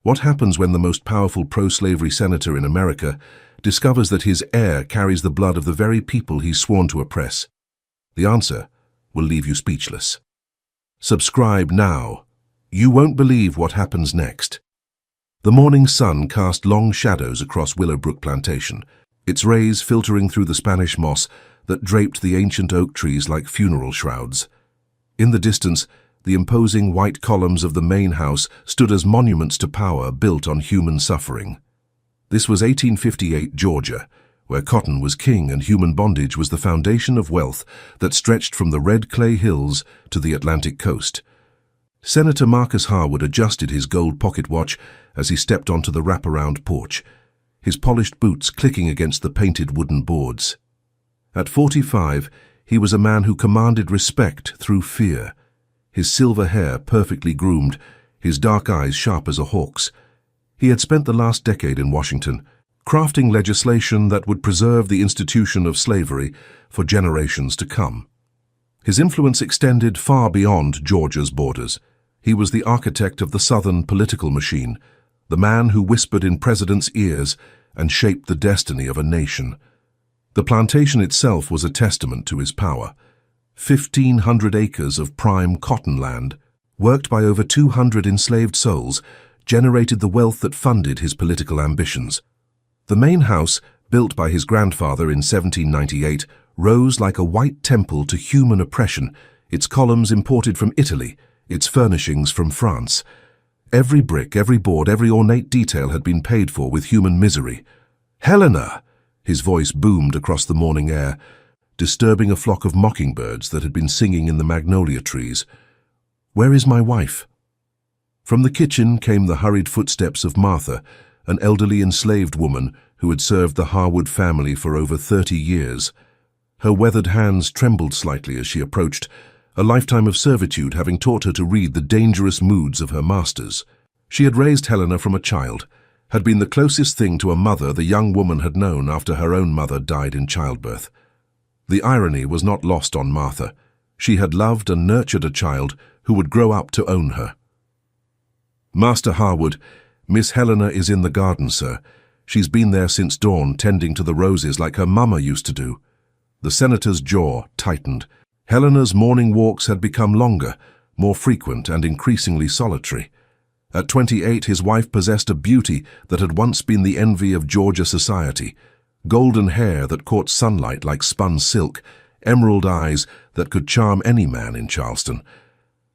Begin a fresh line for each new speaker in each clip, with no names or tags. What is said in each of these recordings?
What happens when the most powerful pro-slavery senator in America discovers that his heir carries the blood of the very people he's sworn to oppress? The answer will leave you speechless. Subscribe now. You won't believe what happens next. The morning sun cast long shadows across Willowbrook Plantation, its rays filtering through the Spanish moss that draped the ancient oak trees like funeral shrouds. In the distance, the imposing white columns of the main house stood as monuments to power built on human suffering. This was 1858 Georgia, where cotton was king and human bondage was the foundation of wealth that stretched from the red clay hills to the Atlantic coast. Senator Marcus Harwood adjusted his gold pocket watch as he stepped onto the wraparound porch, his polished boots clicking against the painted wooden boards. At 45, he was a man who commanded respect through fear, his silver hair perfectly groomed, his dark eyes sharp as a hawk's. He had spent the last decade in Washington, crafting legislation that would preserve the institution of slavery for generations to come. His influence extended far beyond Georgia's borders. He was the architect of the Southern political machine, the man who whispered in presidents' ears and shaped the destiny of a nation. The plantation itself was a testament to his power. 1,500 acres of prime cotton land, worked by over 200 enslaved souls, generated the wealth that funded his political ambitions. The main house, built by his grandfather in 1798, rose like a white temple to human oppression, its columns imported from Italy, its furnishings from France. Every brick, every board, every ornate detail had been paid for with human misery. "Helena!" His voice boomed across the morning air, disturbing a flock of mockingbirds that had been singing in the magnolia trees. "Where is my wife?" From the kitchen came the hurried footsteps of Martha, an elderly enslaved woman who had served the Harwood family for over 30 years. Her weathered hands trembled slightly as she approached, a lifetime of servitude having taught her to read the dangerous moods of her masters. She had raised Helena from a child, had been the closest thing to a mother the young woman had known after her own mother died in childbirth. The irony was not lost on Martha. She had loved and nurtured a child who would grow up to own her. "Master Harwood, Miss Helena is in the garden, sir. She's been there since dawn, tending to the roses like her mama used to do." The senator's jaw tightened. Helena's morning walks had become longer, more frequent and increasingly solitary. At 28, his wife possessed a beauty that had once been the envy of Georgia society. Golden hair that caught sunlight like spun silk, emerald eyes that could charm any man in Charleston.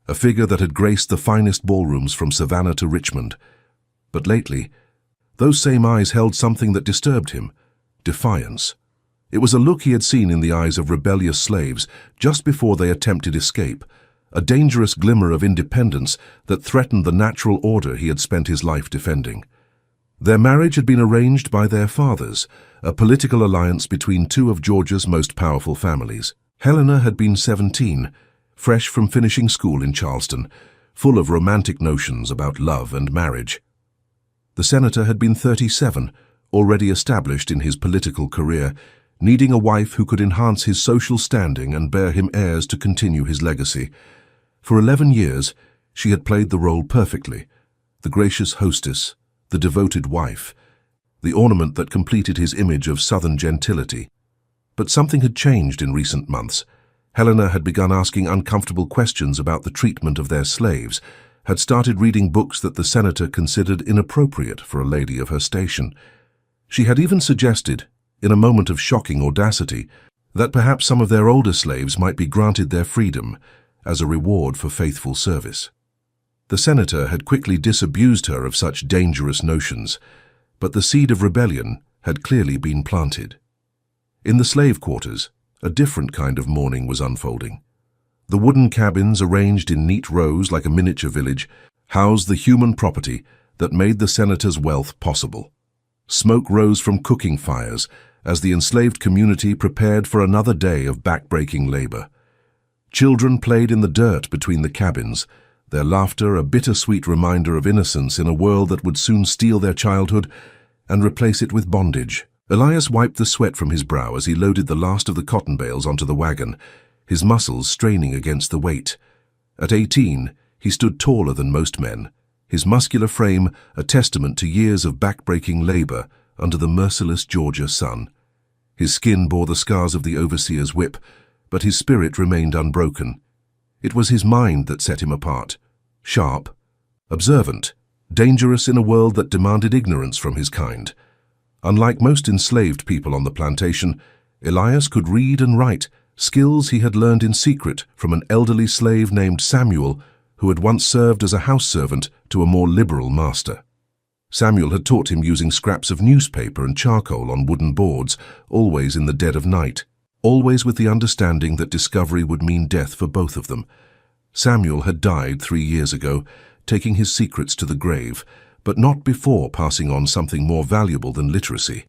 A figure that had graced the finest ballrooms from Savannah to Richmond. But lately, those same eyes held something that disturbed him: defiance. It was a look he had seen in the eyes of rebellious slaves just before they attempted escape, a dangerous glimmer of independence that threatened the natural order he had spent his life defending. Their marriage had been arranged by their fathers, a political alliance between two of Georgia's most powerful families. Helena had been 17, fresh from finishing school in Charleston, full of romantic notions about love and marriage. The senator had been 37, already established in his political career, needing a wife who could enhance his social standing and bear him heirs to continue his legacy. For 11 years, she had played the role perfectly: the gracious hostess, the devoted wife, the ornament that completed his image of Southern gentility. But something had changed in recent months. Helena had begun asking uncomfortable questions about the treatment of their slaves, had started reading books that the senator considered inappropriate for a lady of her station. She had even suggested, in a moment of shocking audacity, that perhaps some of their older slaves might be granted their freedom as a reward for faithful service. The senator had quickly disabused her of such dangerous notions, but the seed of rebellion had clearly been planted. In the slave quarters, a different kind of mourning was unfolding. The wooden cabins, arranged in neat rows like a miniature village, housed the human property that made the senator's wealth possible. Smoke rose from cooking fires as the enslaved community prepared for another day of backbreaking labor. Children played in the dirt between the cabins, their laughter a bittersweet reminder of innocence in a world that would soon steal their childhood and replace it with bondage. Elias wiped the sweat from his brow as he loaded the last of the cotton bales onto the wagon, his muscles straining against the weight. At 18, he stood taller than most men, his muscular frame a testament to years of back-breaking labor under the merciless Georgia sun. His skin bore the scars of the overseer's whip, but his spirit remained unbroken. It was his mind that set him apart, sharp, observant, dangerous in a world that demanded ignorance from his kind. Unlike most enslaved people on the plantation, Elias could read and write, skills he had learned in secret from an elderly slave named Samuel, who had once served as a house servant to a more liberal master. Samuel had taught him using scraps of newspaper and charcoal on wooden boards, always in the dead of night, always with the understanding that discovery would mean death for both of them. Samuel had died 3 years ago, taking his secrets to the grave, but not before passing on something more valuable than literacy,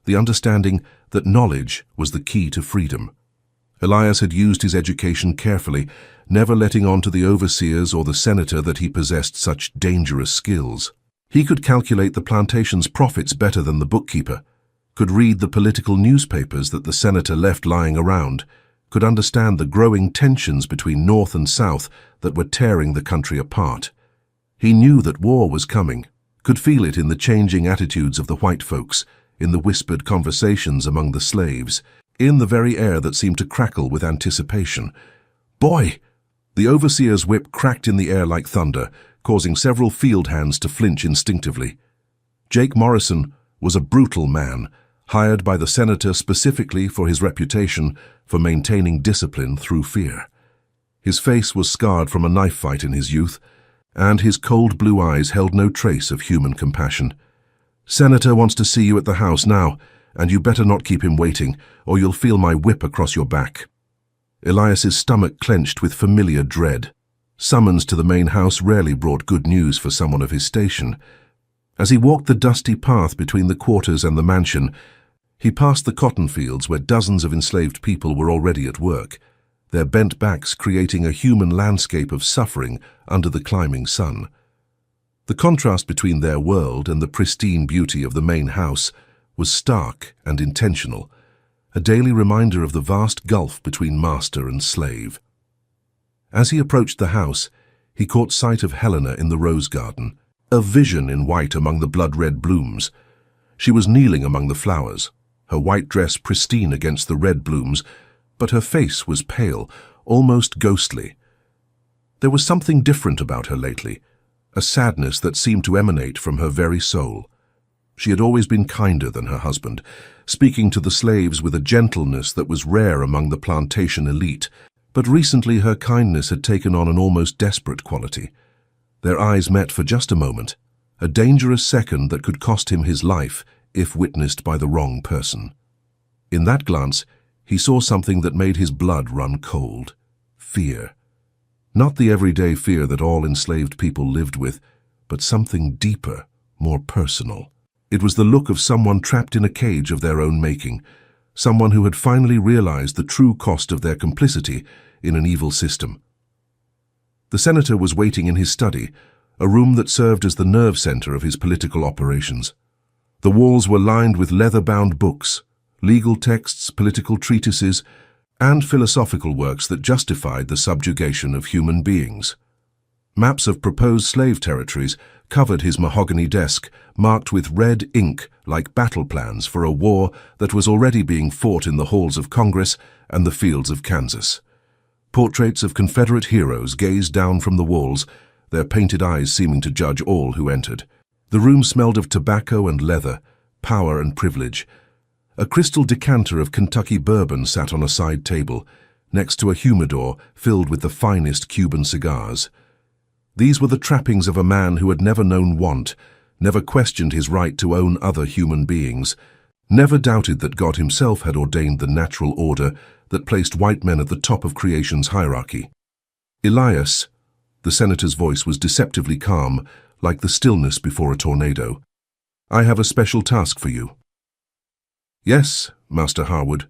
the understanding that knowledge was the key to freedom. Elias had used his education carefully, never letting on to the overseers or the senator that he possessed such dangerous skills. He could calculate the plantation's profits better than the bookkeeper, could read the political newspapers that the senator left lying around, could understand the growing tensions between North and South that were tearing the country apart. He knew that war was coming, could feel it in the changing attitudes of the white folks, in the whispered conversations among the slaves, in the very air that seemed to crackle with anticipation. "Boy!" The overseer's whip cracked in the air like thunder, causing several field hands to flinch instinctively. Jake Morrison was a brutal man, hired by the senator specifically for his reputation for maintaining discipline through fear. His face was scarred from a knife fight in his youth, and his cold blue eyes held no trace of human compassion. "Senator wants to see you at the house now, and you better not keep him waiting, or you'll feel my whip across your back." Elias's stomach clenched with familiar dread. Summons to the main house rarely brought good news for someone of his station. As he walked the dusty path between the quarters and the mansion, he passed the cotton fields where dozens of enslaved people were already at work, their bent backs creating a human landscape of suffering under the climbing sun. The contrast between their world and the pristine beauty of the main house was stark and intentional, a daily reminder of the vast gulf between master and slave. As he approached the house, he caught sight of Helena in the rose garden, a vision in white among the blood-red blooms. She was kneeling among the flowers, her white dress pristine against the red blooms, but her face was pale, almost ghostly. There was something different about her lately, a sadness that seemed to emanate from her very soul. She had always been kinder than her husband, speaking to the slaves with a gentleness that was rare among the plantation elite, but recently her kindness had taken on an almost desperate quality. Their eyes met for just a moment, a dangerous second that could cost him his life if witnessed by the wrong person. In that glance, he saw something that made his blood run cold. Fear. Not the everyday fear that all enslaved people lived with, but something deeper, more personal. It was the look of someone trapped in a cage of their own making, someone who had finally realized the true cost of their complicity in an evil system. The senator was waiting in his study, a room that served as the nerve center of his political operations. The walls were lined with leather-bound books, legal texts, political treatises, and philosophical works that justified the subjugation of human beings. Maps of proposed slave territories covered his mahogany desk, marked with red ink like battle plans for a war that was already being fought in the halls of Congress and the fields of Kansas. Portraits of Confederate heroes gazed down from the walls, their painted eyes seeming to judge all who entered. The room smelled of tobacco and leather, power and privilege. A crystal decanter of Kentucky bourbon sat on a side table, next to a humidor filled with the finest Cuban cigars. These were the trappings of a man who had never known want, never questioned his right to own other human beings, never doubted that God himself had ordained the natural order that placed white men at the top of creation's hierarchy. "Elias," the senator's voice was deceptively calm, like the stillness before a tornado. "I have a special task for you." "Yes, Master Harwood."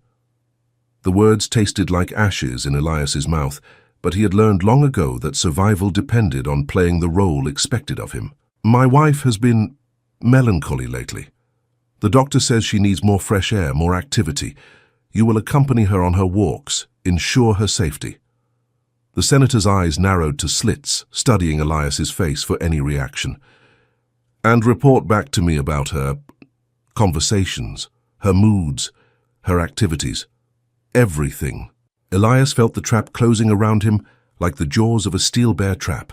The words tasted like ashes in Elias's mouth, but he had learned long ago that survival depended on playing the role expected of him. "My wife has been melancholy lately. The doctor says she needs more fresh air, more activity. You will accompany her on her walks, ensure her safety." The senator's eyes narrowed to slits, studying Elias's face for any reaction. "And report back to me about her conversations, her moods, her activities. Everything." Elias felt the trap closing around him like the jaws of a steel bear trap.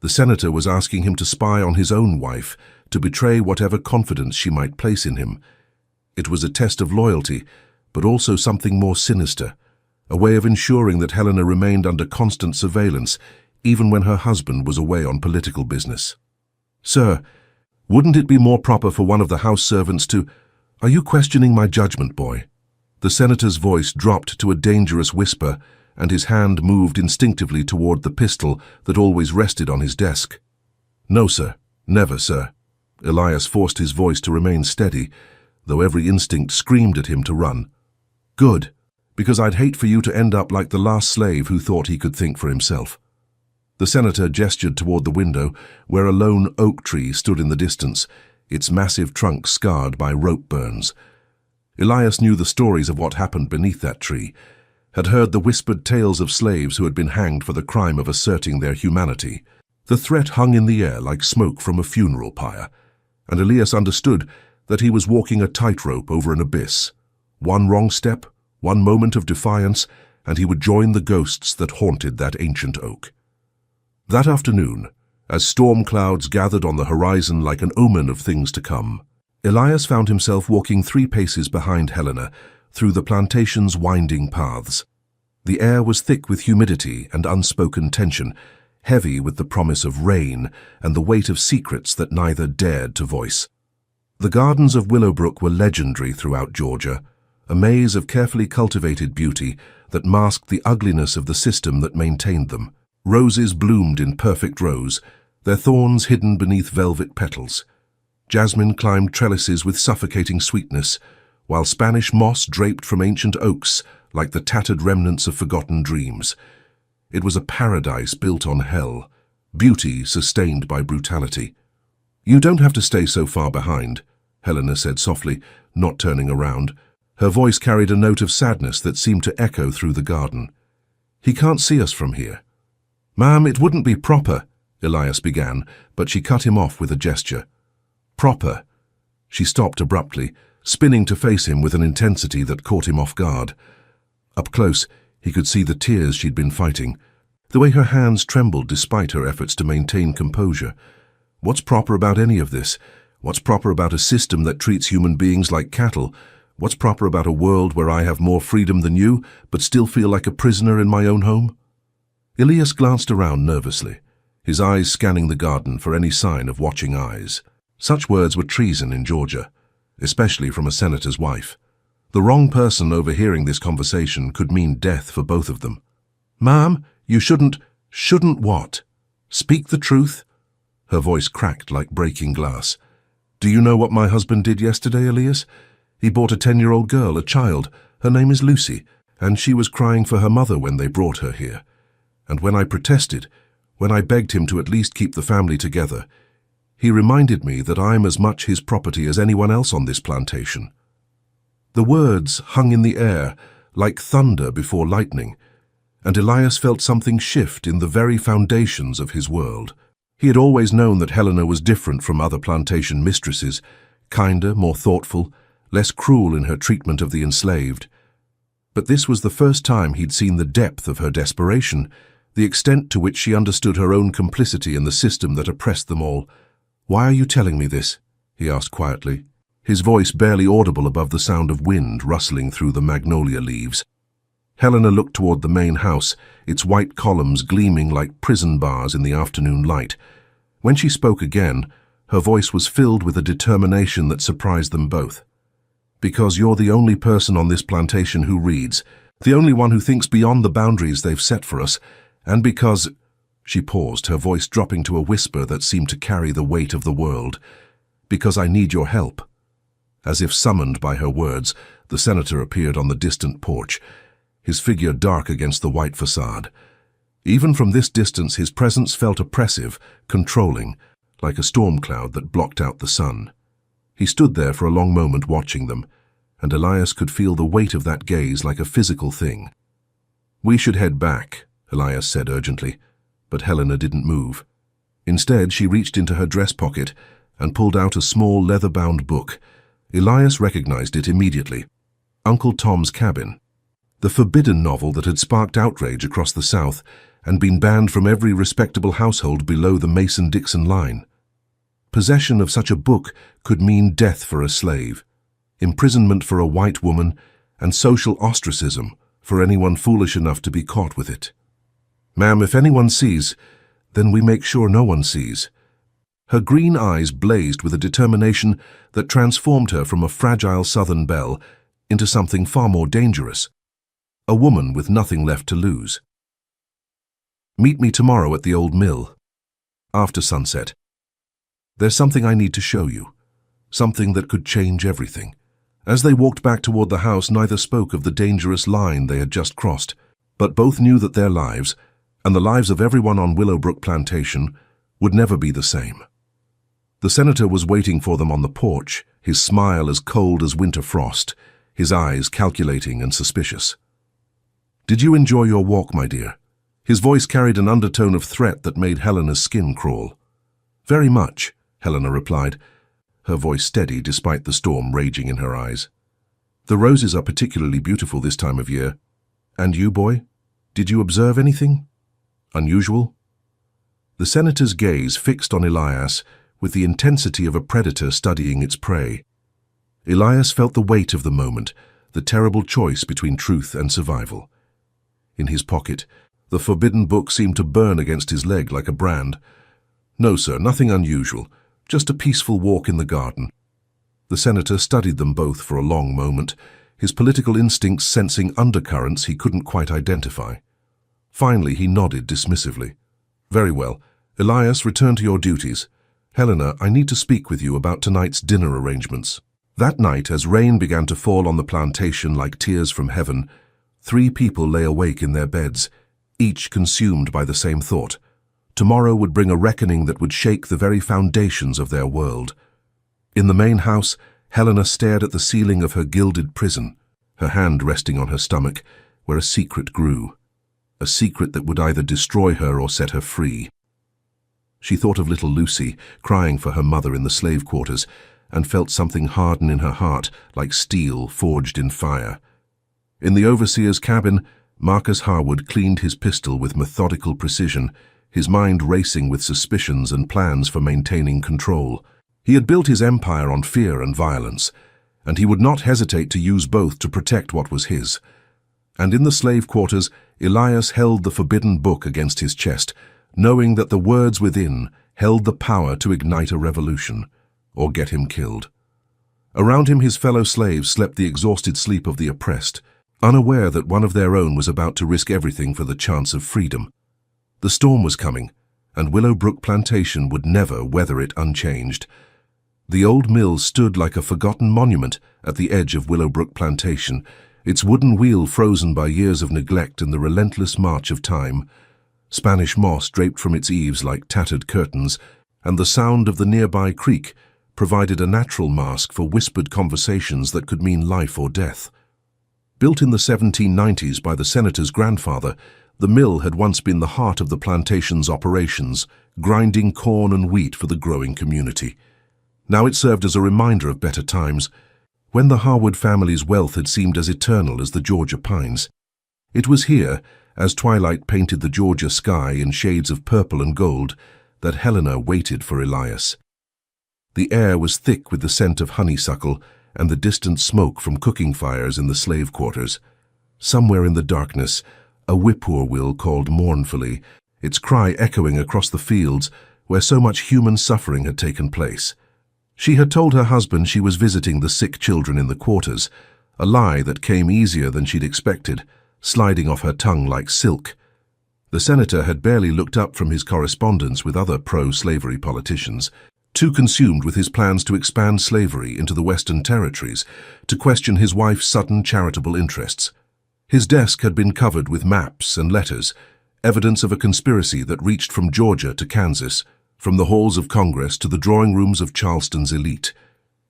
The senator was asking him to spy on his own wife, to betray whatever confidence she might place in him. It was a test of loyalty, but also something more sinister, a way of ensuring that Helena remained under constant surveillance, even when her husband was away on political business. "Sir, wouldn't it be more proper for one of the house servants to— Are you questioning my judgment, boy?" The senator's voice dropped to a dangerous whisper, and his hand moved instinctively toward the pistol that always rested on his desk. "No, sir. Never, sir." Elias forced his voice to remain steady, though every instinct screamed at him to run. "Good, because I'd hate for you to end up like the last slave who thought he could think for himself." The senator gestured toward the window, where a lone oak tree stood in the distance, its massive trunk scarred by rope burns. Elias knew the stories of what happened beneath that tree, had heard the whispered tales of slaves who had been hanged for the crime of asserting their humanity. The threat hung in the air like smoke from a funeral pyre, and Elias understood that he was walking a tightrope over an abyss. One wrong step, one moment of defiance, and he would join the ghosts that haunted that ancient oak. That afternoon, as storm clouds gathered on the horizon like an omen of things to come, Elias found himself walking 3 paces behind Helena through the plantation's winding paths. The air was thick with humidity and unspoken tension, heavy with the promise of rain and the weight of secrets that neither dared to voice. The gardens of Willowbrook were legendary throughout Georgia, a maze of carefully cultivated beauty that masked the ugliness of the system that maintained them. Roses bloomed in perfect rows, their thorns hidden beneath velvet petals. Jasmine climbed trellises with suffocating sweetness, while Spanish moss draped from ancient oaks like the tattered remnants of forgotten dreams. It was a paradise built on hell, beauty sustained by brutality. "You don't have to stay so far behind," Helena said softly, not turning around. Her voice carried a note of sadness that seemed to echo through the garden. "He can't see us from here." "Ma'am, it wouldn't be proper," Elias began, but she cut him off with a gesture. "Proper?" She stopped abruptly, spinning to face him with an intensity that caught him off guard. Up close, he could see the tears she'd been fighting, the way her hands trembled despite her efforts to maintain composure. What's proper about any of this? What's proper about a system that treats human beings like cattle? What's proper about a world where I have more freedom than you, but still feel like a prisoner in my own home? Elias glanced around nervously, his eyes scanning the garden for any sign of watching eyes. Such words were treason in Georgia, especially from a senator's wife. The wrong person overhearing this conversation could mean death for both of them. "Ma'am, you shouldn't—" "Shouldn't what? Speak the truth?" Her voice cracked like breaking glass. "Do you know what my husband did yesterday, Elias? He bought a 10-year-old girl, a child. Her name is Lucy, and she was crying for her mother when they brought her here. And when I protested, when I begged him to at least keep the family together, he reminded me that I'm as much his property as anyone else on this plantation." The words hung in the air like thunder before lightning, and Elias felt something shift in the very foundations of his world. He had always known that Helena was different from other plantation mistresses, kinder, more thoughtful, less cruel in her treatment of the enslaved. But this was the first time he'd seen the depth of her desperation, the extent to which she understood her own complicity in the system that oppressed them all. "Why are you telling me this?" he asked quietly, his voice barely audible above the sound of wind rustling through the magnolia leaves. Helena looked toward the main house, its white columns gleaming like prison bars in the afternoon light. When she spoke again, her voice was filled with a determination that surprised them both. "Because you're the only person on this plantation who reads, the only one who thinks beyond the boundaries they've set for us, and because—" She paused, her voice dropping to a whisper that seemed to carry the weight of the world. "Because I need your help." As if summoned by her words, the senator appeared on the distant porch, his figure dark against the white facade. Even from this distance, his presence felt oppressive, controlling, like a storm cloud that blocked out the sun. He stood there for a long moment watching them, and Elias could feel the weight of that gaze like a physical thing. "We should head back," Elias said urgently, but Helena didn't move. Instead, she reached into her dress pocket and pulled out a small leather-bound book. Elias recognized it immediately. Uncle Tom's Cabin. The forbidden novel that had sparked outrage across the South and been banned from every respectable household below the Mason-Dixon line. Possession of such a book could mean death for a slave, imprisonment for a white woman, and social ostracism for anyone foolish enough to be caught with it. "Ma'am, if anyone sees, then we make sure no one sees." Her green eyes blazed with a determination that transformed her from a fragile Southern belle into something far more dangerous, a woman with nothing left to lose. "Meet me tomorrow at the old mill, after sunset. There's something I need to show you, something that could change everything." As they walked back toward the house, neither spoke of the dangerous line they had just crossed, but both knew that their lives, and the lives of everyone on Willowbrook Plantation, would never be the same. The senator was waiting for them on the porch, his smile as cold as winter frost, his eyes calculating and suspicious. "Did you enjoy your walk, my dear?" His voice carried an undertone of threat that made Helena's skin crawl. "Very much," Helena replied, her voice steady despite the storm raging in her eyes. "The roses are particularly beautiful this time of year. And you, boy? Did you observe anything unusual?" The senator's gaze fixed on Elias with the intensity of a predator studying its prey. Elias felt the weight of the moment, the terrible choice between truth and survival. In his pocket, the forbidden book seemed to burn against his leg like a brand. "No, sir, nothing unusual. Just a peaceful walk in the garden." The senator studied them both for a long moment, his political instincts sensing undercurrents he couldn't quite identify. Finally, he nodded dismissively. "Very well. Elias, return to your duties. Helena, I need to speak with you about tonight's dinner arrangements." That night, as rain began to fall on the plantation like tears from heaven, 3 people lay awake in their beds, each consumed by the same thought. Tomorrow would bring a reckoning that would shake the very foundations of their world. In the main house, Helena stared at the ceiling of her gilded prison, her hand resting on her stomach, where a secret grew. A secret that would either destroy her or set her free. She thought of little Lucy, crying for her mother in the slave quarters, and felt something harden in her heart like steel forged in fire. In the overseer's cabin, Marcus Harwood cleaned his pistol with methodical precision, his mind racing with suspicions and plans for maintaining control. He had built his empire on fear and violence, and he would not hesitate to use both to protect what was his. And in the slave quarters, Elias held the forbidden book against his chest, knowing that the words within held the power to ignite a revolution, or get him killed. Around him his fellow slaves slept the exhausted sleep of the oppressed, unaware that one of their own was about to risk everything for the chance of freedom. The storm was coming, and Willowbrook Plantation would never weather it unchanged. The old mill stood like a forgotten monument at the edge of Willowbrook Plantation, its wooden wheel frozen by years of neglect and the relentless march of time. Spanish moss draped from its eaves like tattered curtains, and the sound of the nearby creek provided a natural mask for whispered conversations that could mean life or death. Built in the 1790s by the senator's grandfather, the mill had once been the heart of the plantation's operations, grinding corn and wheat for the growing community. Now it served as a reminder of better times, when the Harwood family's wealth had seemed as eternal as the Georgia pines. It was here, as twilight painted the Georgia sky in shades of purple and gold, that Helena waited for Elias. The air was thick with the scent of honeysuckle and the distant smoke from cooking fires in the slave quarters. Somewhere in the darkness, a whippoorwill called mournfully, its cry echoing across the fields where so much human suffering had taken place. She had told her husband she was visiting the sick children in the quarters, a lie that came easier than she'd expected, sliding off her tongue like silk. The senator had barely looked up from his correspondence with other pro-slavery politicians, too consumed with his plans to expand slavery into the Western Territories, to question his wife's sudden charitable interests. His desk had been covered with maps and letters, evidence of a conspiracy that reached from Georgia to Kansas, from the halls of Congress to the drawing rooms of Charleston's elite.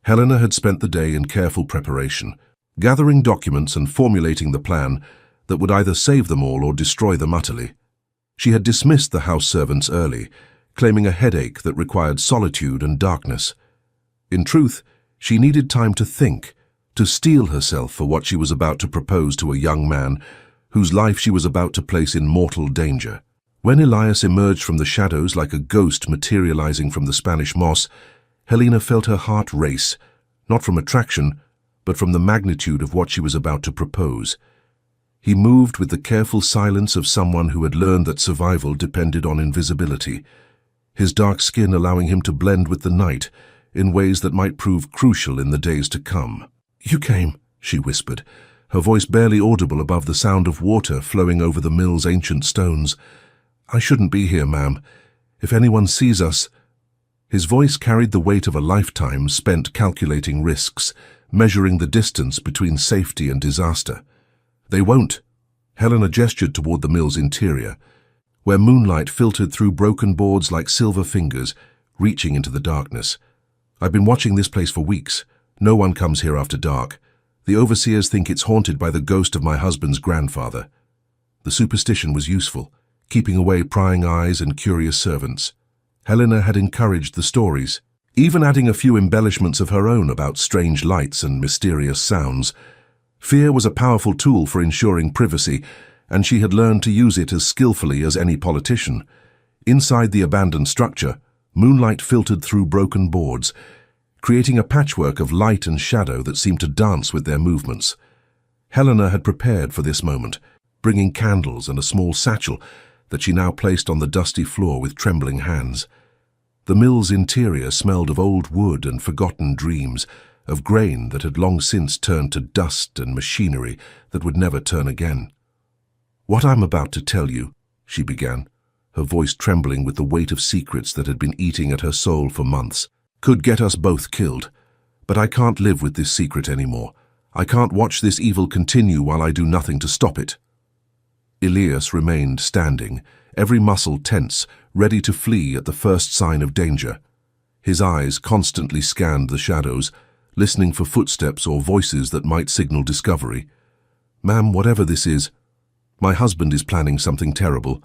Helena had spent the day in careful preparation, gathering documents and formulating the plan that would either save them all or destroy them utterly. She had dismissed the house servants early, claiming a headache that required solitude and darkness. In truth, she needed time to think, to steel herself for what she was about to propose to a young man whose life she was about to place in mortal danger. When Elias emerged from the shadows like a ghost materializing from the Spanish moss, Helena felt her heart race, not from attraction, but from the magnitude of what she was about to propose. He moved with the careful silence of someone who had learned that survival depended on invisibility, his dark skin allowing him to blend with the night in ways that might prove crucial in the days to come. "You came," she whispered, her voice barely audible above the sound of water flowing over the mill's ancient stones. "I shouldn't be here, ma'am. If anyone sees us—" His voice carried the weight of a lifetime spent calculating risks, measuring the distance between safety and disaster. "They won't." Helena gestured toward the mill's interior, where moonlight filtered through broken boards like silver fingers, reaching into the darkness. "I've been watching this place for weeks. No one comes here after dark. The overseers think it's haunted by the ghost of my husband's grandfather." The superstition was useful, keeping away prying eyes and curious servants. Helena had encouraged the stories, even adding a few embellishments of her own about strange lights and mysterious sounds. Fear was a powerful tool for ensuring privacy, and she had learned to use it as skillfully as any politician. Inside the abandoned structure, moonlight filtered through broken boards, creating a patchwork of light and shadow that seemed to dance with their movements. Helena had prepared for this moment, bringing candles and a small satchel that she now placed on the dusty floor with trembling hands. The mill's interior smelled of old wood and forgotten dreams, of grain that had long since turned to dust and machinery that would never turn again. "What I'm about to tell you," she began, her voice trembling with the weight of secrets that had been eating at her soul for months, "could get us both killed. But I can't live with this secret anymore. I can't watch this evil continue while I do nothing to stop it." Elias remained standing, every muscle tense, ready to flee at the first sign of danger. His eyes constantly scanned the shadows, listening for footsteps or voices that might signal discovery. "Ma'am, whatever this is, my husband is planning something terrible."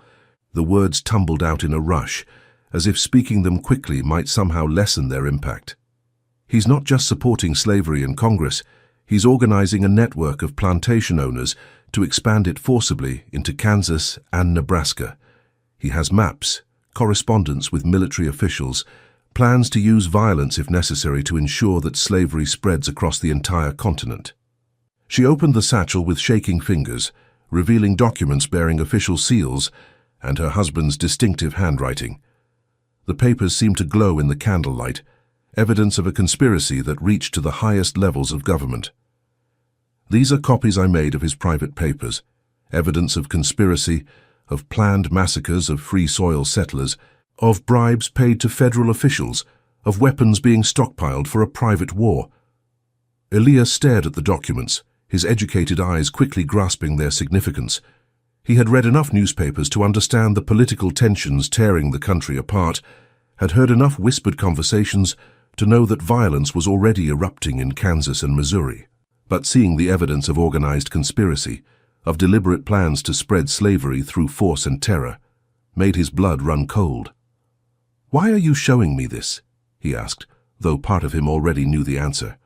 The words tumbled out in a rush, as if speaking them quickly might somehow lessen their impact. "He's not just supporting slavery in Congress, he's organizing a network of plantation owners to expand it forcibly into Kansas and Nebraska. He has maps, correspondence with military officials, plans to use violence if necessary to ensure that slavery spreads across the entire continent." She opened the satchel with shaking fingers, revealing documents bearing official seals and her husband's distinctive handwriting. The papers seemed to glow in the candlelight, evidence of a conspiracy that reached to the highest levels of government. "These are copies I made of his private papers, evidence of conspiracy, of planned massacres of free soil settlers, of bribes paid to federal officials, of weapons being stockpiled for a private war." Elias stared at the documents, his educated eyes quickly grasping their significance. He had read enough newspapers to understand the political tensions tearing the country apart, had heard enough whispered conversations to know that violence was already erupting in Kansas and Missouri. But seeing the evidence of organized conspiracy, of deliberate plans to spread slavery through force and terror, made his blood run cold. "Why are you showing me this?" he asked, though part of him already knew the answer.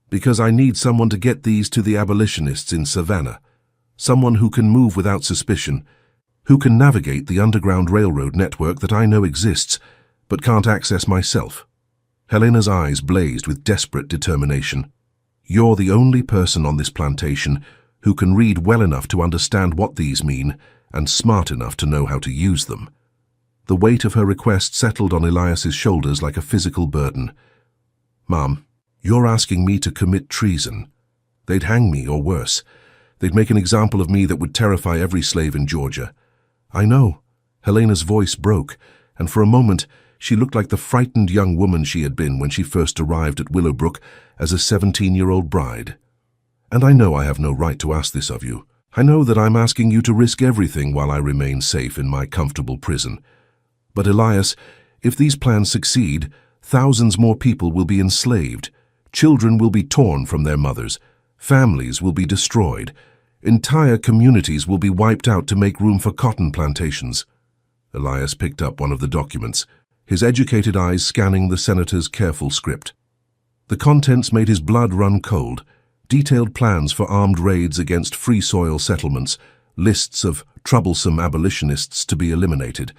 "Because I need someone to get these to the abolitionists in Savannah, someone who can move without suspicion, who can navigate the underground railroad network that I know exists, but can't access myself." Helena's eyes blazed with desperate determination. "You're the only person on this plantation who can read well enough to understand what these mean and smart enough to know how to use them." The weight of her request settled on Elias's shoulders like a physical burden. "Mom, you're asking me to commit treason. They'd hang me or worse. They'd make an example of me that would terrify every slave in Georgia." "I know." Helena's voice broke, and for a moment she looked like the frightened young woman she had been when she first arrived at Willowbrook as a 17-year-old bride. "And I know I have no right to ask this of you. I know that I'm asking you to risk everything while I remain safe in my comfortable prison. But Elias, if these plans succeed, thousands more people will be enslaved. Children will be torn from their mothers. Families will be destroyed. Entire communities will be wiped out to make room for cotton plantations. Elias picked up one of the documents, his educated eyes scanning the senator's careful script. The contents made his blood run cold. Detailed plans for armed raids against free soil settlements, lists of troublesome abolitionists to be eliminated,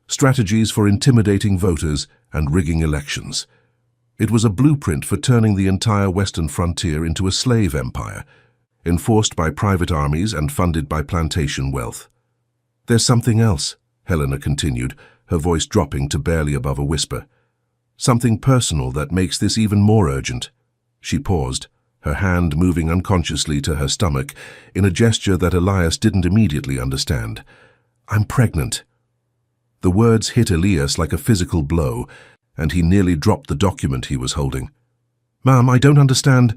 strategies for intimidating voters and rigging elections. It was a blueprint for turning the entire western frontier into a slave empire, enforced by private armies and funded by plantation wealth. "There's something else," Helena continued, her voice dropping to barely above a whisper. "Something personal that makes this even more urgent." She paused, her hand moving unconsciously to her stomach in a gesture that Elias didn't immediately understand. "I'm pregnant." The words hit Elias like a physical blow, and he nearly dropped the document he was holding. "Ma'am, I don't understand."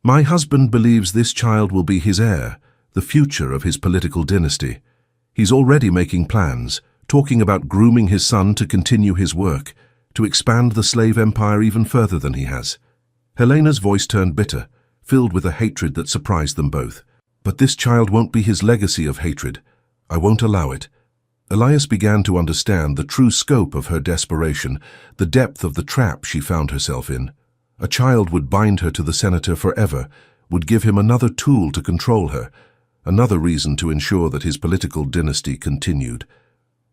"My husband believes this child will be his heir, the future of his political dynasty. He's already making plans, talking about grooming his son to continue his work, to expand the slave empire even further than he has." Helena's voice turned bitter, filled with a hatred that surprised them both. "But this child won't be his legacy of hatred. I won't allow it." Elias began to understand the true scope of her desperation, the depth of the trap she found herself in. A child would bind her to the senator forever, would give him another tool to control her, another reason to ensure that his political dynasty continued.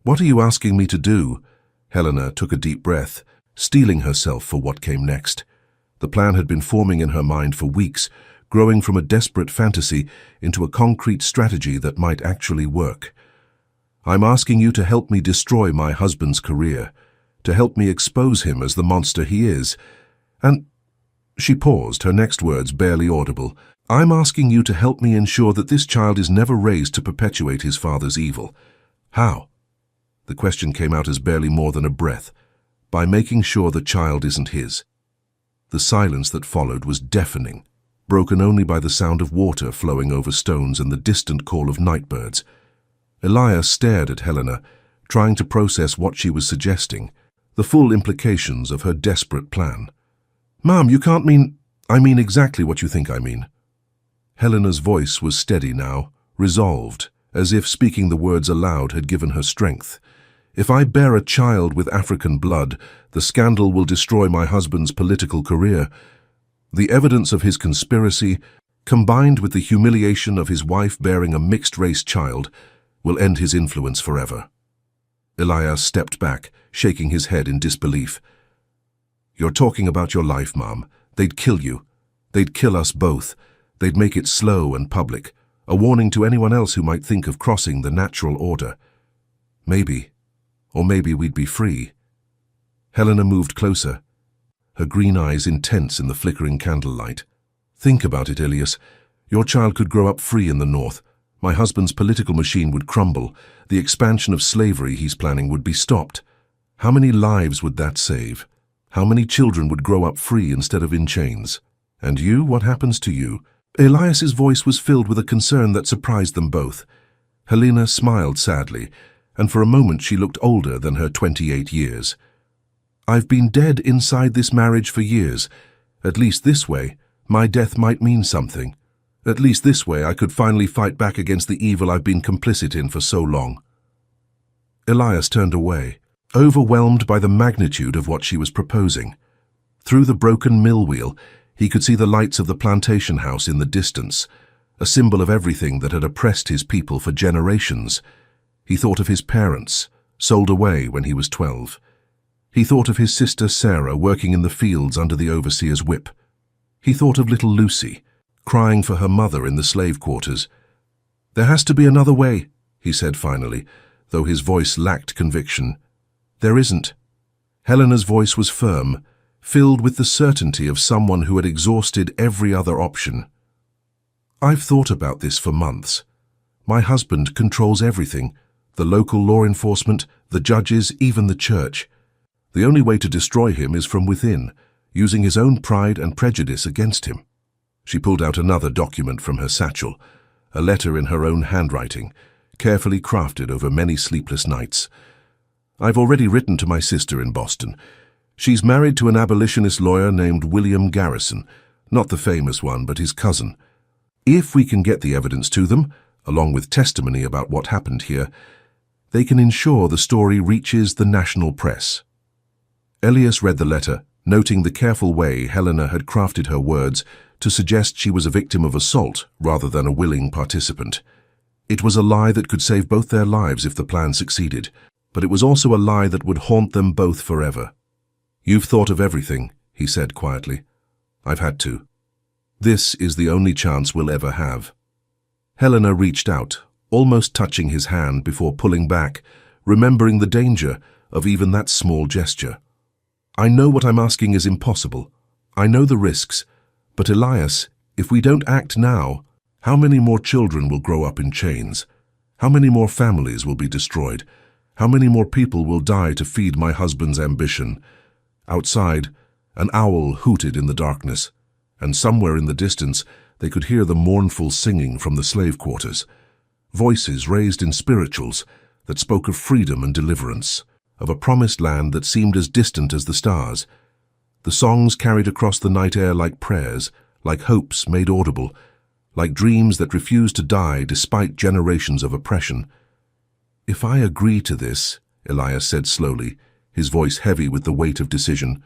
"What are you asking me to do?" Helena took a deep breath, steeling herself for what came next. The plan had been forming in her mind for weeks, growing from a desperate fantasy into a concrete strategy that might actually work. "I'm asking you to help me destroy my husband's career, to help me expose him as the monster he is. And—" She paused, her next words barely audible. "I'm asking you to help me ensure that this child is never raised to perpetuate his father's evil." "How?" The question came out as barely more than a breath. "By making sure the child isn't his." The silence that followed was deafening, broken only by the sound of water flowing over stones and the distant call of nightbirds. Elias stared at Helena, trying to process what she was suggesting, the full implications of her desperate plan. "Ma'am, you can't mean—" "I mean exactly what you think I mean." Helena's voice was steady now, resolved, as if speaking the words aloud had given her strength. "If I bear a child with African blood, the scandal will destroy my husband's political career. The evidence of his conspiracy, combined with the humiliation of his wife bearing a mixed-race child, will end his influence forever." Elias stepped back, shaking his head in disbelief. "You're talking about your life, Mom. They'd kill you. They'd kill us both. They'd make it slow and public, a warning to anyone else who might think of crossing the natural order. Maybe, or maybe we'd be free." Helena moved closer, her green eyes intense in the flickering candlelight. "Think about it, Elias. Your child could grow up free in the North. My husband's political machine would crumble. The expansion of slavery he's planning would be stopped. How many lives would that save? How many children would grow up free instead of in chains? And you, what happens to you?" Elias's voice was filled with a concern that surprised them both. Helena smiled sadly, and for a moment she looked older than her 28 years. "I've been dead inside this marriage for years. At least this way, my death might mean something. At least this way I could finally fight back against the evil I've been complicit in for so long." Elias turned away, overwhelmed by the magnitude of what she was proposing. Through the broken mill wheel, he could see the lights of the plantation house in the distance, a symbol of everything that had oppressed his people for generations. He thought of his parents, sold away when he was 12. He thought of his sister Sarah working in the fields under the overseer's whip. He thought of little Lucy, crying for her mother in the slave quarters. "There has to be another way," he said finally, though his voice lacked conviction. "There isn't." Helena's voice was firm, filled with the certainty of someone who had exhausted every other option. "I've thought about this for months. My husband controls everything, the local law enforcement, the judges, even the church. The only way to destroy him is from within, using his own pride and prejudice against him." She pulled out another document from her satchel, a letter in her own handwriting, carefully crafted over many sleepless nights. "I've already written to my sister in Boston. She's married to an abolitionist lawyer named William Garrison, not the famous one, but his cousin. If we can get the evidence to them, along with testimony about what happened here, they can ensure the story reaches the national press. Elias read the letter, noting the careful way Helena had crafted her words to suggest she was a victim of assault rather than a willing participant. It was a lie that could save both their lives if the plan succeeded, but it was also a lie that would haunt them both forever. "You've thought of everything," he said quietly. "I've had to. This is the only chance we'll ever have." Helena reached out, almost touching his hand before pulling back, remembering the danger of even that small gesture. "I know what I'm asking is impossible. I know the risks. But Elias, if we don't act now, how many more children will grow up in chains? How many more families will be destroyed? How many more people will die to feed my husband's ambition?" Outside, an owl hooted in the darkness, and somewhere in the distance they could hear the mournful singing from the slave quarters. Voices raised in spirituals that spoke of freedom and deliverance, of a promised land that seemed as distant as the stars. The songs carried across the night air like prayers, like hopes made audible, like dreams that refused to die despite generations of oppression. "If I agree to this," Elias said slowly, his voice heavy with the weight of decision,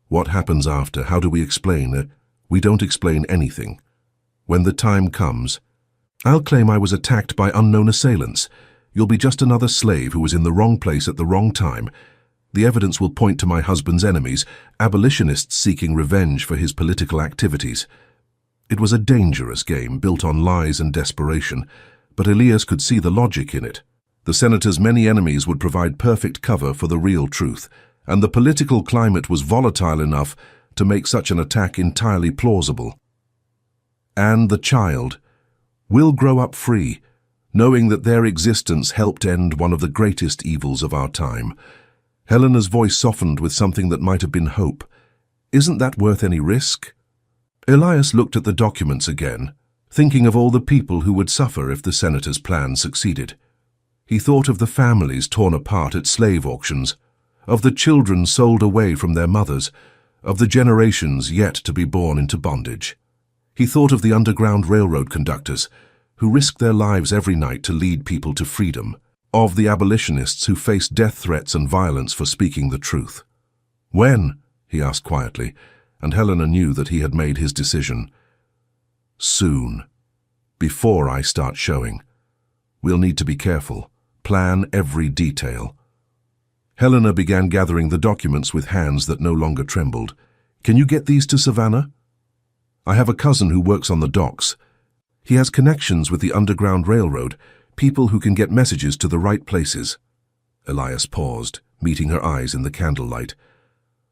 "what happens after? How do we explain it? We don't explain anything. When the time comes, I'll claim I was attacked by unknown assailants. You'll be just another slave who was in the wrong place at the wrong time. The evidence will point to my husband's enemies, abolitionists seeking revenge for his political activities." It was a dangerous game built on lies and desperation, but Elias could see the logic in it. The senator's many enemies would provide perfect cover for the real truth, and the political climate was volatile enough to make such an attack entirely plausible. And the child will grow up free, knowing that their existence helped end one of the greatest evils of our time. Helena's voice softened with something that might have been hope. "Isn't that worth any risk?" Elias looked at the documents again, thinking of all the people who would suffer if the senator's plan succeeded. He thought of the families torn apart at slave auctions, of the children sold away from their mothers, of the generations yet to be born into bondage. He thought of the Underground Railroad conductors, who risked their lives every night to lead people to freedom, of the abolitionists who faced death threats and violence for speaking the truth. "When?" he asked quietly, and Helena knew that he had made his decision. "Soon. Before I start showing. We'll need to be careful, plan every detail." Helena began gathering the documents with hands that no longer trembled. "Can you get these to Savannah? I have a cousin who works on the docks. He has connections with the Underground Railroad, people who can get messages to the right places." Elias paused, meeting her eyes in the candlelight.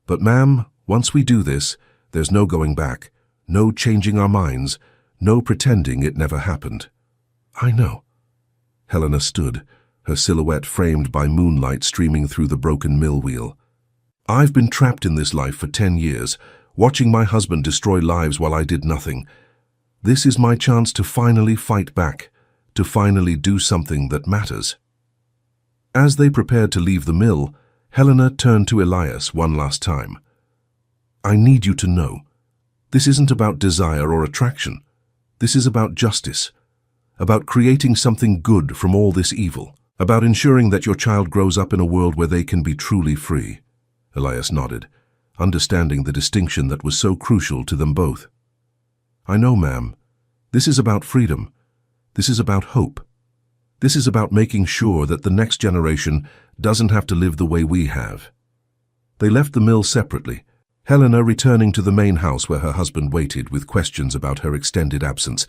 "But ma'am, once we do this, there's no going back, no changing our minds, no pretending it never happened." "I know." Helena stood, her silhouette framed by moonlight streaming through the broken mill wheel. "I've been trapped in this life for 10 years, watching my husband destroy lives while I did nothing. This is my chance to finally fight back, to finally do something that matters." As they prepared to leave the mill, Helena turned to Elias one last time. "I need you to know, this isn't about desire or attraction. This is about justice, about creating something good from all this evil, about ensuring that your child grows up in a world where they can be truly free." Elias nodded, understanding the distinction that was so crucial to them both. "I know, ma'am. This is about freedom. This is about hope. This is about making sure that the next generation doesn't have to live the way we have." They left the mill separately, Helena returning to the main house where her husband waited with questions about her extended absence,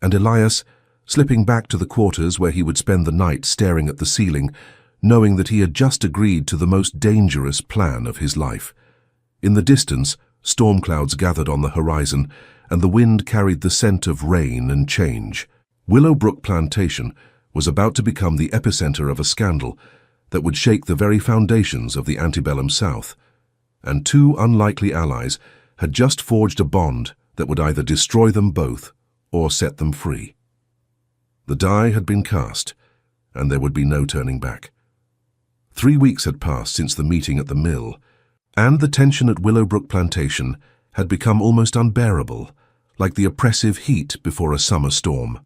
and Elias slipping back to the quarters where he would spend the night staring at the ceiling, knowing that he had just agreed to the most dangerous plan of his life. In the distance, storm clouds gathered on the horizon, and the wind carried the scent of rain and change. Willowbrook Plantation was about to become the epicenter of a scandal that would shake the very foundations of the antebellum South, and two unlikely allies had just forged a bond that would either destroy them both or set them free. The die had been cast, and there would be no turning back. 3 weeks had passed since the meeting at the mill, and the tension at Willowbrook Plantation had become almost unbearable, like the oppressive heat before a summer storm.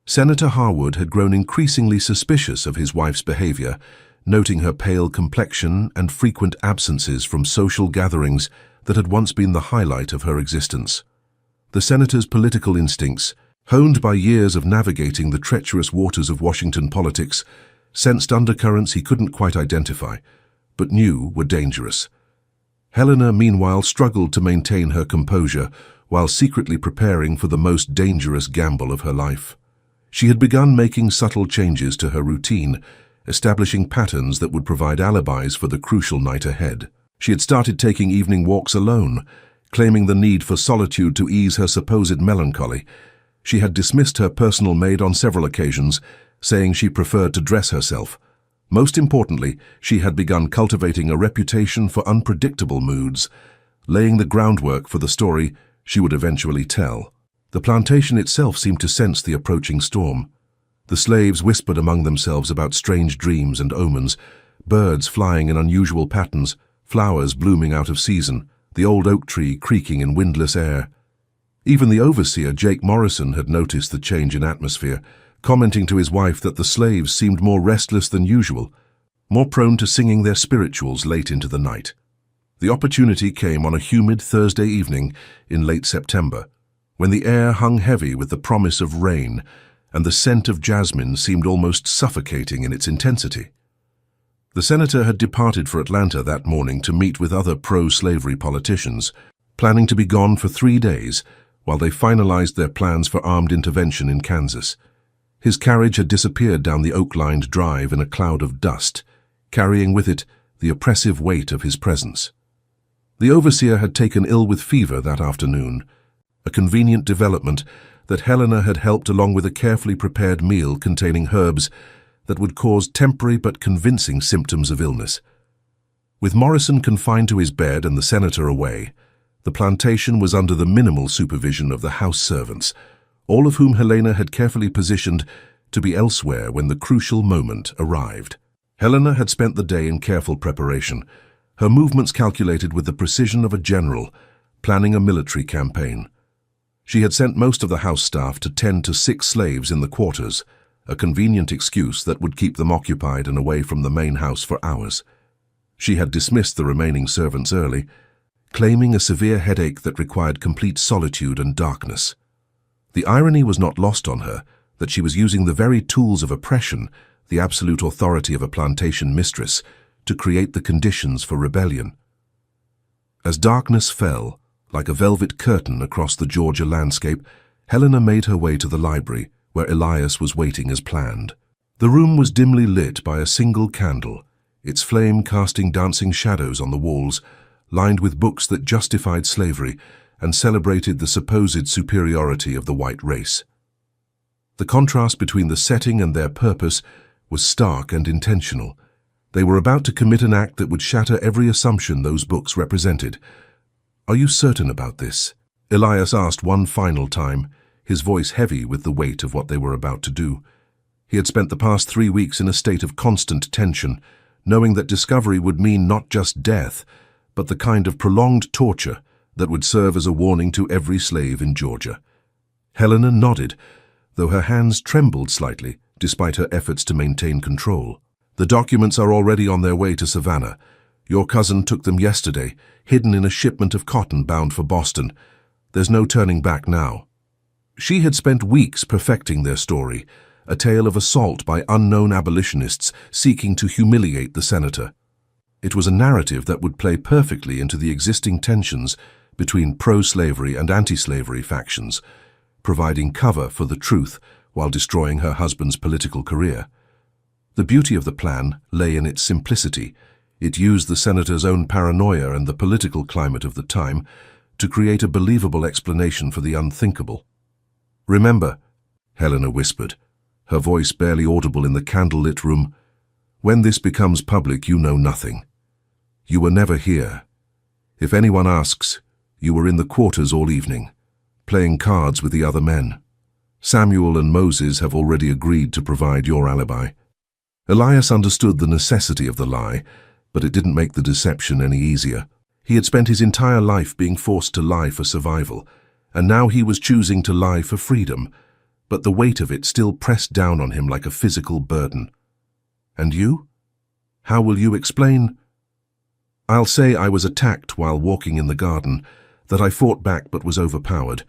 Senator Harwood had grown increasingly suspicious of his wife's behavior, noting her pale complexion and frequent absences from social gatherings that had once been the highlight of her existence. The senator's political instincts, honed by years of navigating the treacherous waters of Washington politics, sensed undercurrents he couldn't quite identify, but knew were dangerous. Helena, meanwhile, struggled to maintain her composure while secretly preparing for the most dangerous gamble of her life. She had begun making subtle changes to her routine, establishing patterns that would provide alibis for the crucial night ahead. She had started taking evening walks alone, claiming the need for solitude to ease her supposed melancholy. She had dismissed her personal maid on several occasions, saying she preferred to dress herself. Most importantly, she had begun cultivating a reputation for unpredictable moods, laying the groundwork for the story she would eventually tell. The plantation itself seemed to sense the approaching storm. The slaves whispered among themselves about strange dreams and omens, birds flying in unusual patterns, flowers blooming out of season, the old oak tree creaking in windless air. Even the overseer, Jake Morrison, had noticed the change in atmosphere, commenting to his wife that the slaves seemed more restless than usual, more prone to singing their spirituals late into the night. The opportunity came on a humid Thursday evening in late September, when the air hung heavy with the promise of rain and the scent of jasmine seemed almost suffocating in its intensity. The senator had departed for Atlanta that morning to meet with other pro-slavery politicians, planning to be gone for 3 days while they finalized their plans for armed intervention in Kansas. His carriage had disappeared down the oak-lined drive in a cloud of dust, carrying with it the oppressive weight of his presence. The overseer had taken ill with fever that afternoon, a convenient development that Helena had helped along with a carefully prepared meal containing herbs that would cause temporary but convincing symptoms of illness. With Morrison confined to his bed and the senator away, the plantation was under the minimal supervision of the house servants, all of whom Helena had carefully positioned to be elsewhere when the crucial moment arrived. Helena had spent the day in careful preparation, her movements calculated with the precision of a general, planning a military campaign. She had sent most of the house staff to tend to 6 slaves in the quarters, a convenient excuse that would keep them occupied and away from the main house for hours. She had dismissed the remaining servants early, claiming a severe headache that required complete solitude and darkness. The irony was not lost on her that she was using the very tools of oppression, the absolute authority of a plantation mistress, to create the conditions for rebellion. As darkness fell, like a velvet curtain across the Georgia landscape, Helena made her way to the library, where Elias was waiting as planned. The room was dimly lit by a single candle, its flame casting dancing shadows on the walls, lined with books that justified slavery and celebrated the supposed superiority of the white race. The contrast between the setting and their purpose was stark and intentional. They were about to commit an act that would shatter every assumption those books represented. "Are you certain about this?" Elias asked one final time, his voice heavy with the weight of what they were about to do. He had spent the past 3 weeks in a state of constant tension, knowing that discovery would mean not just death, but the kind of prolonged torture that would serve as a warning to every slave in Georgia. Helena nodded, though her hands trembled slightly, despite her efforts to maintain control. "The documents are already on their way to Savannah. Your cousin took them yesterday, hidden in a shipment of cotton bound for Boston. There's no turning back now." She had spent weeks perfecting their story, a tale of assault by unknown abolitionists seeking to humiliate the senator. It was a narrative that would play perfectly into the existing tensions between pro-slavery and anti-slavery factions, providing cover for the truth while destroying her husband's political career. The beauty of the plan lay in its simplicity. It used the senator's own paranoia and the political climate of the time to create a believable explanation for the unthinkable. "Remember," Helena whispered, her voice barely audible in the candlelit room, "when this becomes public, you know nothing. You were never here. If anyone asks, you were in the quarters all evening, playing cards with the other men. Samuel and Moses have already agreed to provide your alibi." Elias understood the necessity of the lie, but it didn't make the deception any easier. He had spent his entire life being forced to lie for survival, and now he was choosing to lie for freedom, but the weight of it still pressed down on him like a physical burden. And you? How will you explain? I'll say I was attacked while walking in the garden, that I fought back but was overpowered.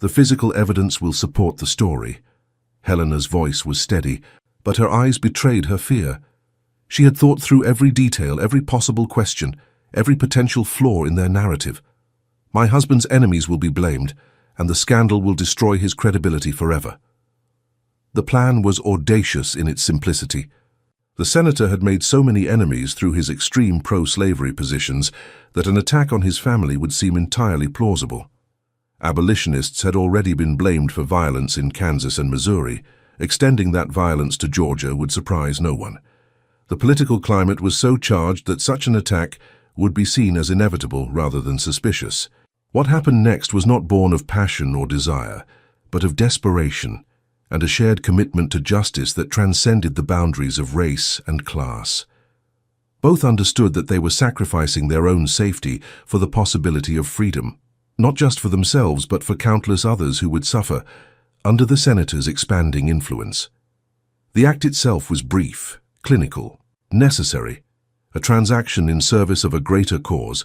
The physical evidence will support the story. Helena's voice was steady, but her eyes betrayed her fear. She had thought through every detail, every possible question, every potential flaw in their narrative. My husband's enemies will be blamed, and the scandal will destroy his credibility forever. The plan was audacious in its simplicity. The senator had made so many enemies through his extreme pro-slavery positions that an attack on his family would seem entirely plausible. Abolitionists had already been blamed for violence in Kansas and Missouri. Extending that violence to Georgia would surprise no one. The political climate was so charged that such an attack would be seen as inevitable rather than suspicious. What happened next was not born of passion or desire, but of desperation and a shared commitment to justice that transcended the boundaries of race and class. Both understood that they were sacrificing their own safety for the possibility of freedom, not just for themselves but for countless others who would suffer under the senator's expanding influence. The act itself was brief, clinical, necessary, a transaction in service of a greater cause,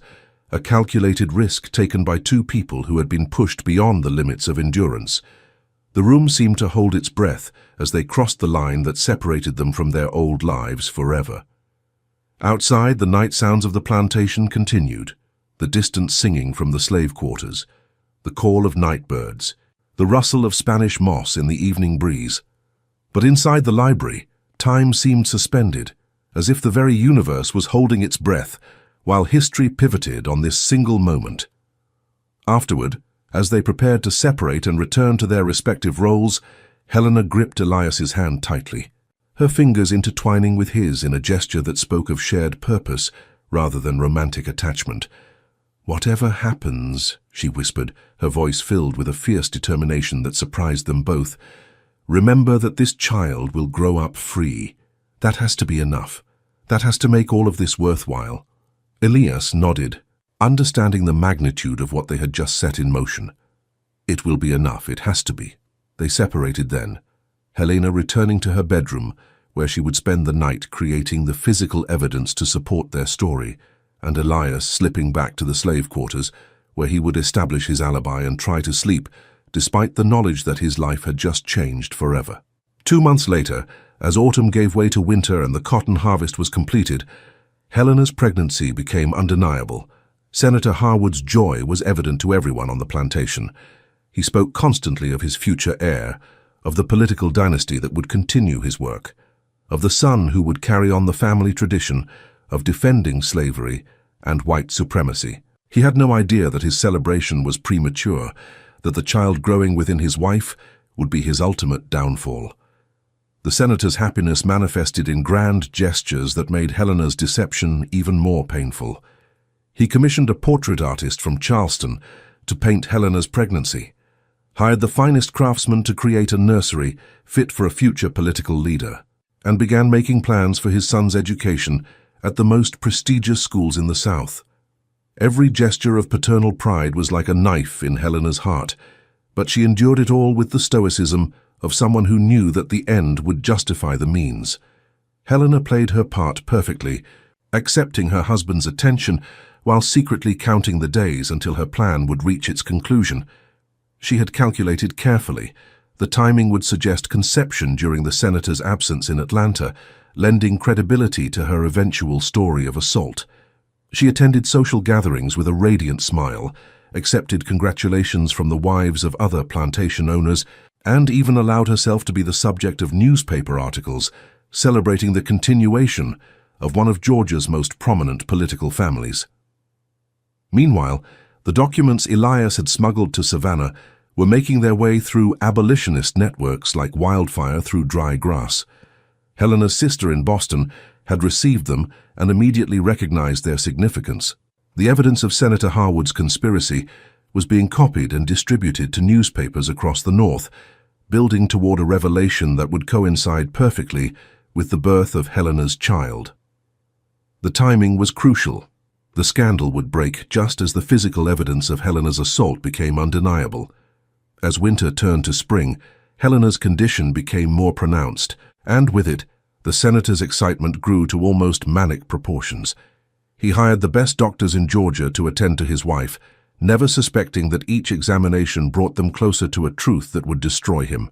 a calculated risk taken by two people who had been pushed beyond the limits of endurance. The room seemed to hold its breath as they crossed the line that separated them from their old lives forever. Outside, the night sounds of the plantation continued, the distant singing from the slave quarters, the call of night birds, the rustle of Spanish moss in the evening breeze. But inside the library, time seemed suspended, as if the very universe was holding its breath while history pivoted on this single moment. Afterward, as they prepared to separate and return to their respective roles, Helena gripped Elias's hand tightly, her fingers intertwining with his in a gesture that spoke of shared purpose rather than romantic attachment. "Whatever happens," she whispered, her voice filled with a fierce determination that surprised them both, "remember that this child will grow up free. That has to be enough. That has to make all of this worthwhile." Elias nodded, understanding the magnitude of what they had just set in motion. "It will be enough, it has to be." They separated then, Helena returning to her bedroom, where she would spend the night creating the physical evidence to support their story, and Elias slipping back to the slave quarters, where he would establish his alibi and try to sleep, despite the knowledge that his life had just changed forever. 2 months later, as autumn gave way to winter and the cotton harvest was completed, Helena's pregnancy became undeniable. Senator Harwood's joy was evident to everyone on the plantation. He spoke constantly of his future heir, of the political dynasty that would continue his work, of the son who would carry on the family tradition of defending slavery and white supremacy. He had no idea that his celebration was premature, that the child growing within his wife would be his ultimate downfall. The senator's happiness manifested in grand gestures that made Helena's deception even more painful. He commissioned a portrait artist from Charleston to paint Helena's pregnancy, hired the finest craftsmen to create a nursery fit for a future political leader, and began making plans for his son's education at the most prestigious schools in the South. Every gesture of paternal pride was like a knife in Helena's heart, but she endured it all with the stoicism of someone who knew that the end would justify the means. Helena played her part perfectly, accepting her husband's attention while secretly counting the days until her plan would reach its conclusion. She had calculated carefully. The timing would suggest conception during the senator's absence in Atlanta, lending credibility to her eventual story of assault. She attended social gatherings with a radiant smile, accepted congratulations from the wives of other plantation owners, and even allowed herself to be the subject of newspaper articles celebrating the continuation of one of Georgia's most prominent political families. Meanwhile, the documents Elias had smuggled to Savannah were making their way through abolitionist networks like wildfire through dry grass. Helena's sister in Boston had received them and immediately recognized their significance. The evidence of Senator Harwood's conspiracy was being copied and distributed to newspapers across the North, building toward a revelation that would coincide perfectly with the birth of Helena's child. The timing was crucial. The scandal would break just as the physical evidence of Helena's assault became undeniable. As winter turned to spring, Helena's condition became more pronounced, and with it, the senator's excitement grew to almost manic proportions. He hired the best doctors in Georgia to attend to his wife, never suspecting that each examination brought them closer to a truth that would destroy him.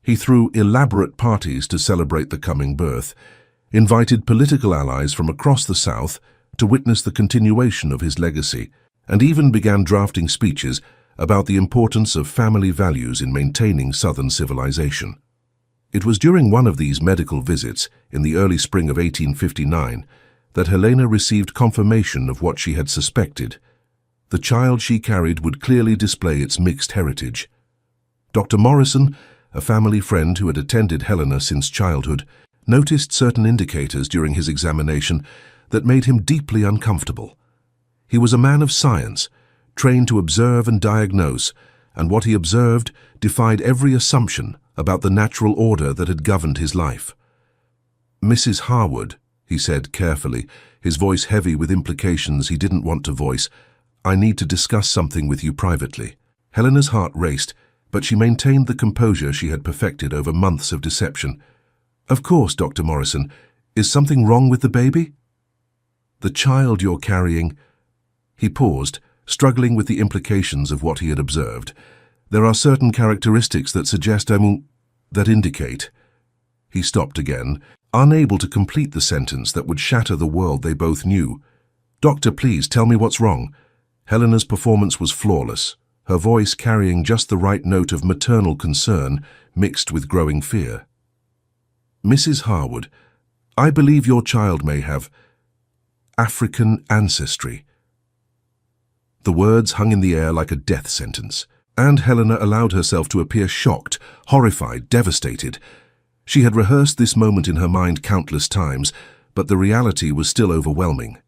He threw elaborate parties to celebrate the coming birth, invited political allies from across the South to witness the continuation of his legacy, and even began drafting speeches about the importance of family values in maintaining Southern civilization. It was during one of these medical visits, in the early spring of 1859, that Helena received confirmation of what she had suspected. The child she carried would clearly display its mixed heritage. Dr. Morrison, a family friend who had attended Helena since childhood, noticed certain indicators during his examination that made him deeply uncomfortable. He was a man of science, trained to observe and diagnose, and what he observed defied every assumption about the natural order that had governed his life. "Mrs. Harwood," he said carefully, his voice heavy with implications he didn't want to voice, "I need to discuss something with you privately." Helena's heart raced, but she maintained the composure she had perfected over months of deception. "Of course, Dr. Morrison. Is something wrong with the baby?" "The child you're carrying—" He paused, struggling with the implications of what he had observed. "There are certain characteristics that suggest that indicate—" He stopped again, unable to complete the sentence that would shatter the world they both knew. "Doctor, please tell me what's wrong." Helena's performance was flawless, her voice carrying just the right note of maternal concern mixed with growing fear. "Mrs. Harwood, I believe your child may have African ancestry." The words hung in the air like a death sentence, and Helena allowed herself to appear shocked, horrified, devastated. She had rehearsed this moment in her mind countless times, but the reality was still overwhelming.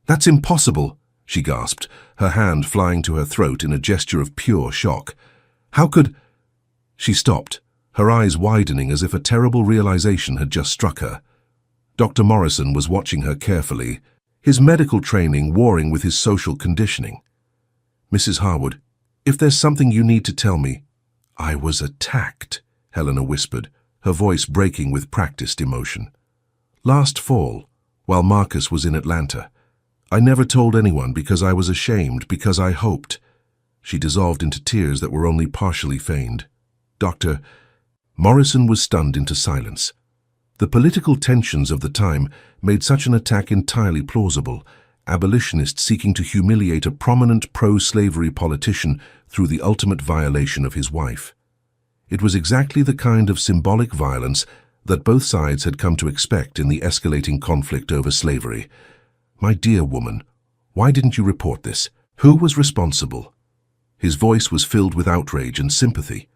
"That's impossible," she gasped, her hand flying to her throat in a gesture of pure shock. "How could—" She stopped, her eyes widening as if a terrible realization had just struck her. Dr. Morrison was watching her carefully, his medical training warring with his social conditioning. "Mrs. Harwood, if there's something you need to tell me—" "I was attacked," Helena whispered, her voice breaking with practiced emotion. "Last fall, while Marcus was in Atlanta. I never told anyone because I was ashamed, because I hoped—" She dissolved into tears that were only partially feigned. "Doctor—" Morrison was stunned into silence. The political tensions of the time made such an attack entirely plausible, abolitionists seeking to humiliate a prominent pro-slavery politician through the ultimate violation of his wife. It was exactly the kind of symbolic violence that both sides had come to expect in the escalating conflict over slavery. "My dear woman, why didn't you report this? Who was responsible?" His voice was filled with outrage and sympathy.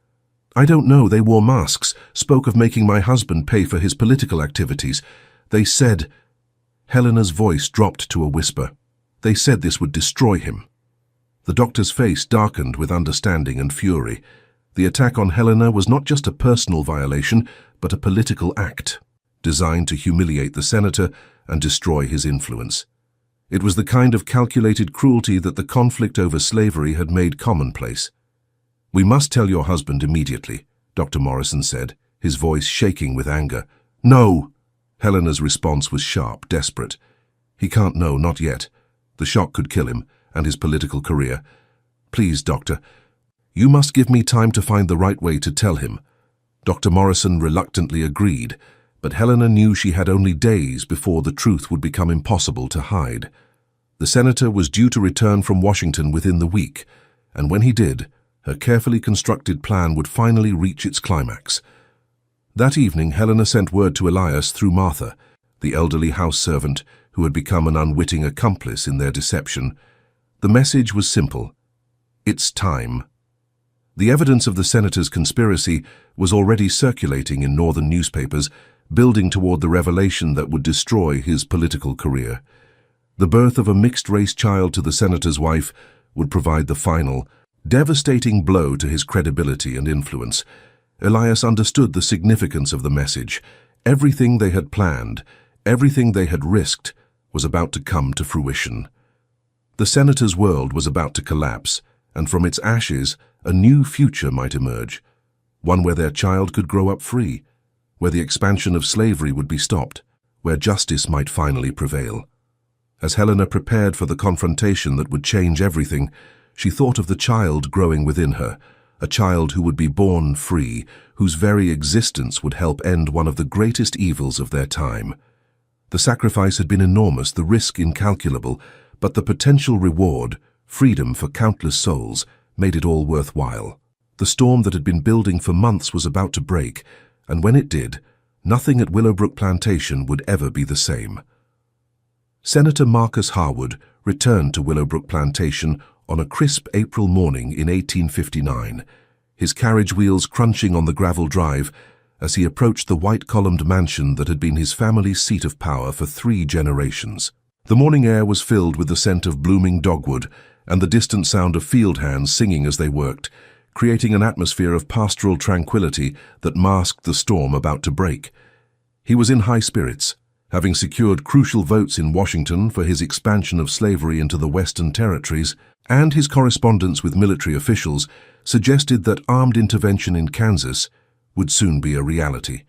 "I don't know, they wore masks, spoke of making my husband pay for his political activities. They said—" Helena's voice dropped to a whisper. "They said this would destroy him." The doctor's face darkened with understanding and fury. The attack on Helena was not just a personal violation, but a political act, designed to humiliate the senator and destroy his influence. It was the kind of calculated cruelty that the conflict over slavery had made commonplace. "We must tell your husband immediately," Dr. Morrison said, his voice shaking with anger. "No!" Helena's response was sharp, desperate. "He can't know, not yet. The shock could kill him and his political career. Please, doctor, you must give me time to find the right way to tell him." Dr. Morrison reluctantly agreed, but Helena knew she had only days before the truth would become impossible to hide. The senator was due to return from Washington within the week, and when he did, her carefully constructed plan would finally reach its climax. That evening, Helena sent word to Elias through Martha, the elderly house servant who had become an unwitting accomplice in their deception. The message was simple: "It's time." The evidence of the senator's conspiracy was already circulating in northern newspapers, building toward the revelation that would destroy his political career. The birth of a mixed-race child to the senator's wife would provide the final, devastating blow to his credibility and influence. Elias understood the significance of the message. Everything they had planned, everything they had risked, was about to come to fruition. The senator's world was about to collapse, and from its ashes, a new future might emerge, one where their child could grow up free, where the expansion of slavery would be stopped, where justice might finally prevail. As Helena prepared for the confrontation that would change everything, she thought of the child growing within her, a child who would be born free, whose very existence would help end one of the greatest evils of their time. The sacrifice had been enormous, the risk incalculable, but the potential reward, freedom for countless souls, made it all worthwhile. The storm that had been building for months was about to break, and when it did, nothing at Willowbrook Plantation would ever be the same. Senator Marcus Harwood returned to Willowbrook Plantation on a crisp April morning in 1859, his carriage wheels crunching on the gravel drive as he approached the white-columned mansion that had been his family's seat of power for 3 generations. The morning air was filled with the scent of blooming dogwood and the distant sound of field hands singing as they worked, creating an atmosphere of pastoral tranquility that masked the storm about to break. He was in high spirits, having secured crucial votes in Washington for his expansion of slavery into the Western Territories, and his correspondence with military officials suggested that armed intervention in Kansas would soon be a reality.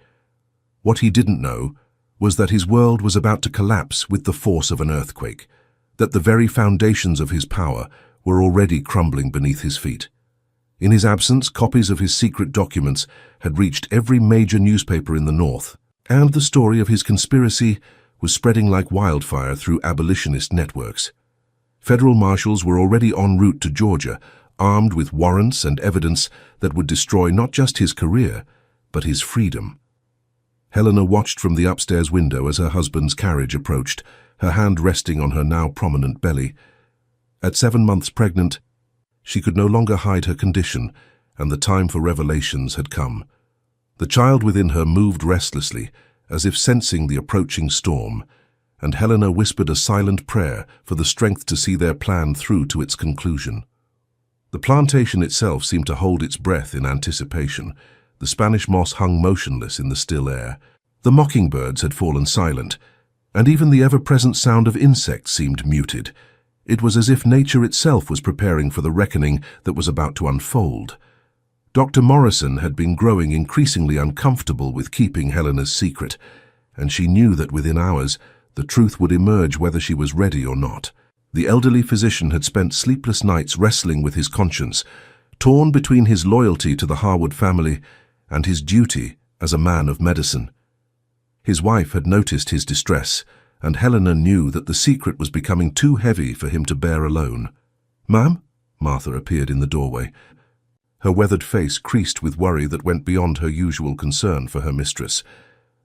What he didn't know was that his world was about to collapse with the force of an earthquake, that the very foundations of his power were already crumbling beneath his feet. In his absence, copies of his secret documents had reached every major newspaper in the North, and the story of his conspiracy was spreading like wildfire through abolitionist networks. Federal marshals were already en route to Georgia, armed with warrants and evidence that would destroy not just his career, but his freedom. Helena watched from the upstairs window as her husband's carriage approached, her hand resting on her now prominent belly. At 7 months pregnant, she could no longer hide her condition, and the time for revelations had come. The child within her moved restlessly, as if sensing the approaching storm, and Helena whispered a silent prayer for the strength to see their plan through to its conclusion. The plantation itself seemed to hold its breath in anticipation. The Spanish moss hung motionless in the still air. The mockingbirds had fallen silent, and even the ever-present sound of insects seemed muted. It was as if nature itself was preparing for the reckoning that was about to unfold. Dr. Morrison had been growing increasingly uncomfortable with keeping Helena's secret, and she knew that within hours the truth would emerge whether she was ready or not. The elderly physician had spent sleepless nights wrestling with his conscience, torn between his loyalty to the Harwood family and his duty as a man of medicine. His wife had noticed his distress, and Helena knew that the secret was becoming too heavy for him to bear alone. "Ma'am?" Martha appeared in the doorway. Her weathered face creased with worry that went beyond her usual concern for her mistress.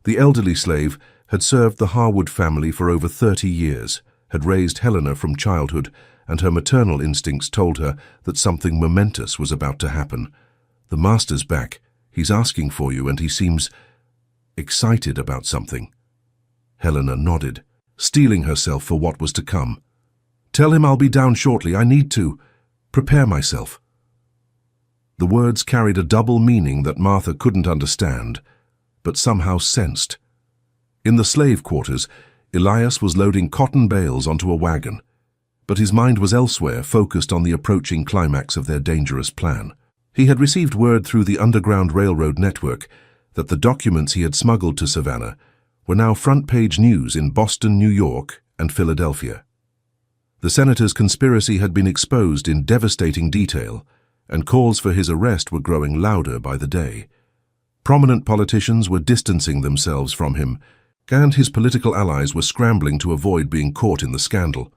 The elderly slave had served the Harwood family for over 30 years, had raised Helena from childhood, and her maternal instincts told her that something momentous was about to happen. "The master's back. He's asking for you, and he seems excited about something." Helena nodded, steeling herself for what was to come. "Tell him I'll be down shortly. I need to prepare myself." The words carried a double meaning that Martha couldn't understand, but somehow sensed. In the slave quarters, Elias was loading cotton bales onto a wagon, but his mind was elsewhere, focused on the approaching climax of their dangerous plan. He had received word through the Underground Railroad network that the documents he had smuggled to Savannah were now front-page news in Boston, New York, and Philadelphia. The senator's conspiracy had been exposed in devastating detail, and calls for his arrest were growing louder by the day. Prominent politicians were distancing themselves from him, and his political allies were scrambling to avoid being caught in the scandal.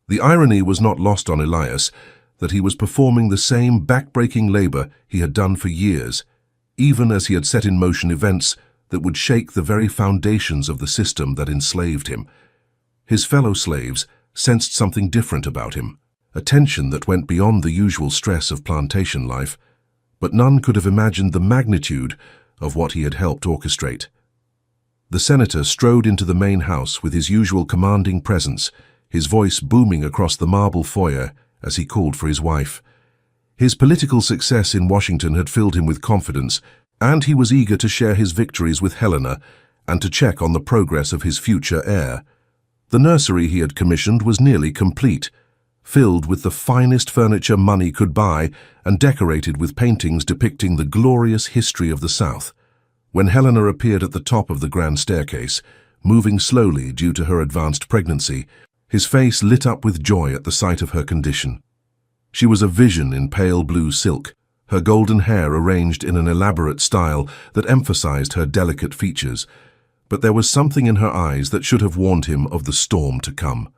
The irony was not lost on Elias that he was performing the same back-breaking labor he had done for years, even as he had set in motion events that would shake the very foundations of the system that enslaved him. His fellow slaves sensed something different about him, a tension that went beyond the usual stress of plantation life, but none could have imagined the magnitude of what he had helped orchestrate. The senator strode into the main house with his usual commanding presence, his voice booming across the marble foyer as he called for his wife. His political success in Washington had filled him with confidence, and he was eager to share his victories with Helena and to check on the progress of his future heir. The nursery he had commissioned was nearly complete. filled with the finest furniture money could buy and decorated with paintings depicting the glorious history of the South. When Helena appeared at the top of the grand staircase, moving slowly due to her advanced pregnancy, his face lit up with joy at the sight of her condition. She was a vision in pale blue silk, her golden hair arranged in an elaborate style that emphasized her delicate features, but there was something in her eyes that should have warned him of the storm to come.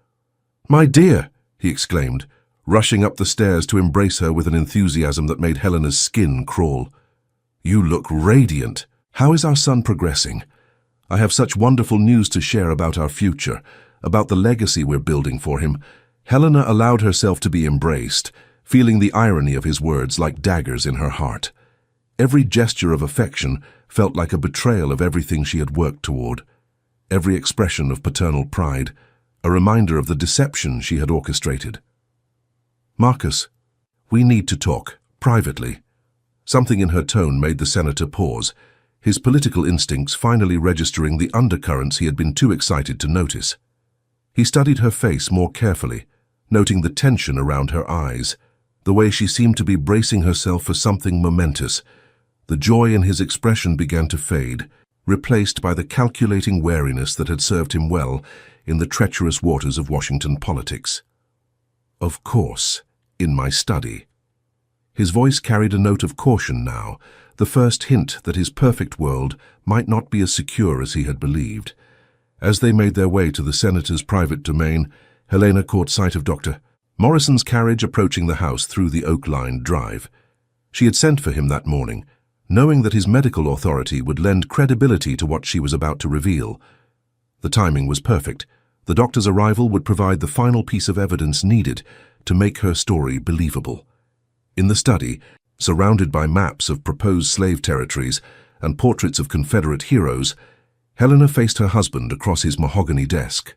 "My dear," he exclaimed, rushing up the stairs to embrace her with an enthusiasm that made Helena's skin crawl. "You look radiant. How is our son progressing? I have such wonderful news to share about our future, about the legacy we're building for him." Helena allowed herself to be embraced, feeling the irony of his words like daggers in her heart. Every gesture of affection felt like a betrayal of everything she had worked toward. Every expression of paternal pride, a reminder of the deception she had orchestrated. "Marcus, we need to talk, privately." Something in her tone made the senator pause, his political instincts finally registering the undercurrents he had been too excited to notice. He studied her face more carefully, noting the tension around her eyes, the way she seemed to be bracing herself for something momentous. The joy in his expression began to fade, replaced by the calculating wariness that had served him well in the treacherous waters of Washington politics. "Of course, in my study." His voice carried a note of caution now, the first hint that his perfect world might not be as secure as he had believed. As they made their way to the senator's private domain, Helena caught sight of Dr. Morrison's carriage approaching the house through the oak-lined drive. She had sent for him that morning, knowing that his medical authority would lend credibility to what she was about to reveal. The timing was perfect. The doctor's arrival would provide the final piece of evidence needed to make her story believable. In the study, surrounded by maps of proposed slave territories and portraits of Confederate heroes, Helena faced her husband across his mahogany desk.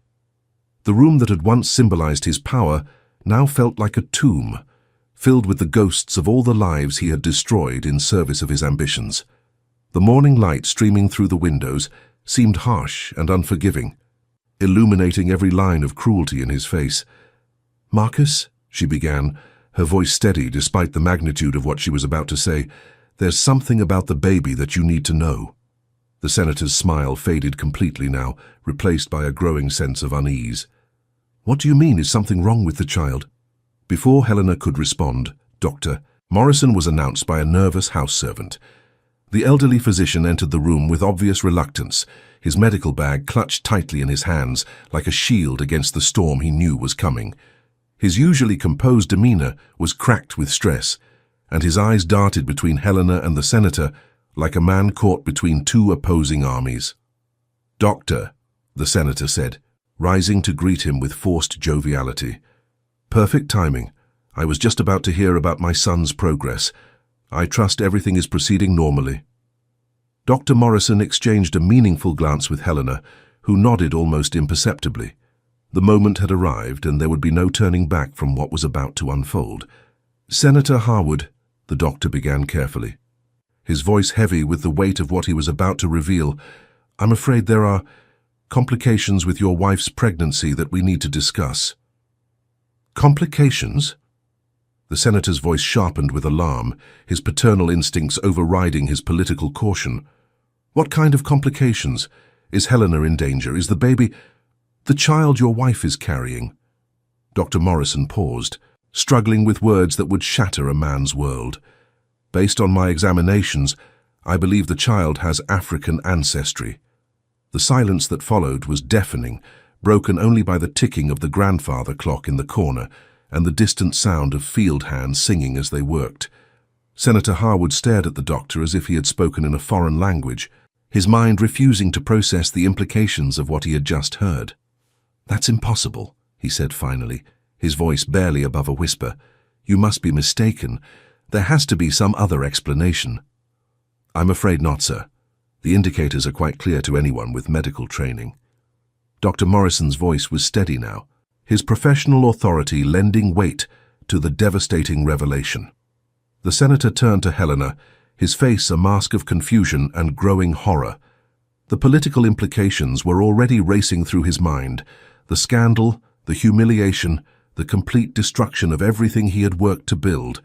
The room that had once symbolized his power now felt like a tomb, filled with the ghosts of all the lives he had destroyed in service of his ambitions. The morning light streaming through the windows seemed harsh and unforgiving, illuminating every line of cruelty in his face. "Marcus," she began, her voice steady despite the magnitude of what she was about to say, "there's something about the baby that you need to know." The senator's smile faded completely now, replaced by a growing sense of unease. "What do you mean, is something wrong with the child?" Before Helena could respond, Dr. Morrison was announced by a nervous house servant. The elderly physician entered the room with obvious reluctance, his medical bag clutched tightly in his hands like a shield against the storm he knew was coming. His usually composed demeanor was cracked with stress, and his eyes darted between Helena and the senator like a man caught between two opposing armies. "Doctor," the senator said, rising to greet him with forced joviality. "Perfect timing. I was just about to hear about my son's progress. I trust everything is proceeding normally." Dr. Morrison exchanged a meaningful glance with Helena, who nodded almost imperceptibly. The moment had arrived, and there would be no turning back from what was about to unfold. "Senator Harwood," the doctor began carefully, his voice heavy with the weight of what he was about to reveal, "I'm afraid there are complications with your wife's pregnancy that we need to discuss." "Complications?" The senator's voice sharpened with alarm, his paternal instincts overriding his political caution. "What kind of complications? Is Helena in danger? Is the baby, the child your wife is carrying?" Dr. Morrison paused, struggling with words that would shatter a man's world. "Based on my examinations, I believe the child has African ancestry." The silence that followed was deafening, broken only by the ticking of the grandfather clock in the corner and the distant sound of field hands singing as they worked. Senator Harwood stared at the doctor as if he had spoken in a foreign language, his mind refusing to process the implications of what he had just heard. "That's impossible," he said finally, his voice barely above a whisper. "You must be mistaken. There has to be some other explanation." "I'm afraid not, sir. The indicators are quite clear to anyone with medical training." Dr. Morrison's voice was steady now, his professional authority lending weight to the devastating revelation. The senator turned to Helena, his face a mask of confusion and growing horror. The political implications were already racing through his mind, the scandal, the humiliation, the complete destruction of everything he had worked to build.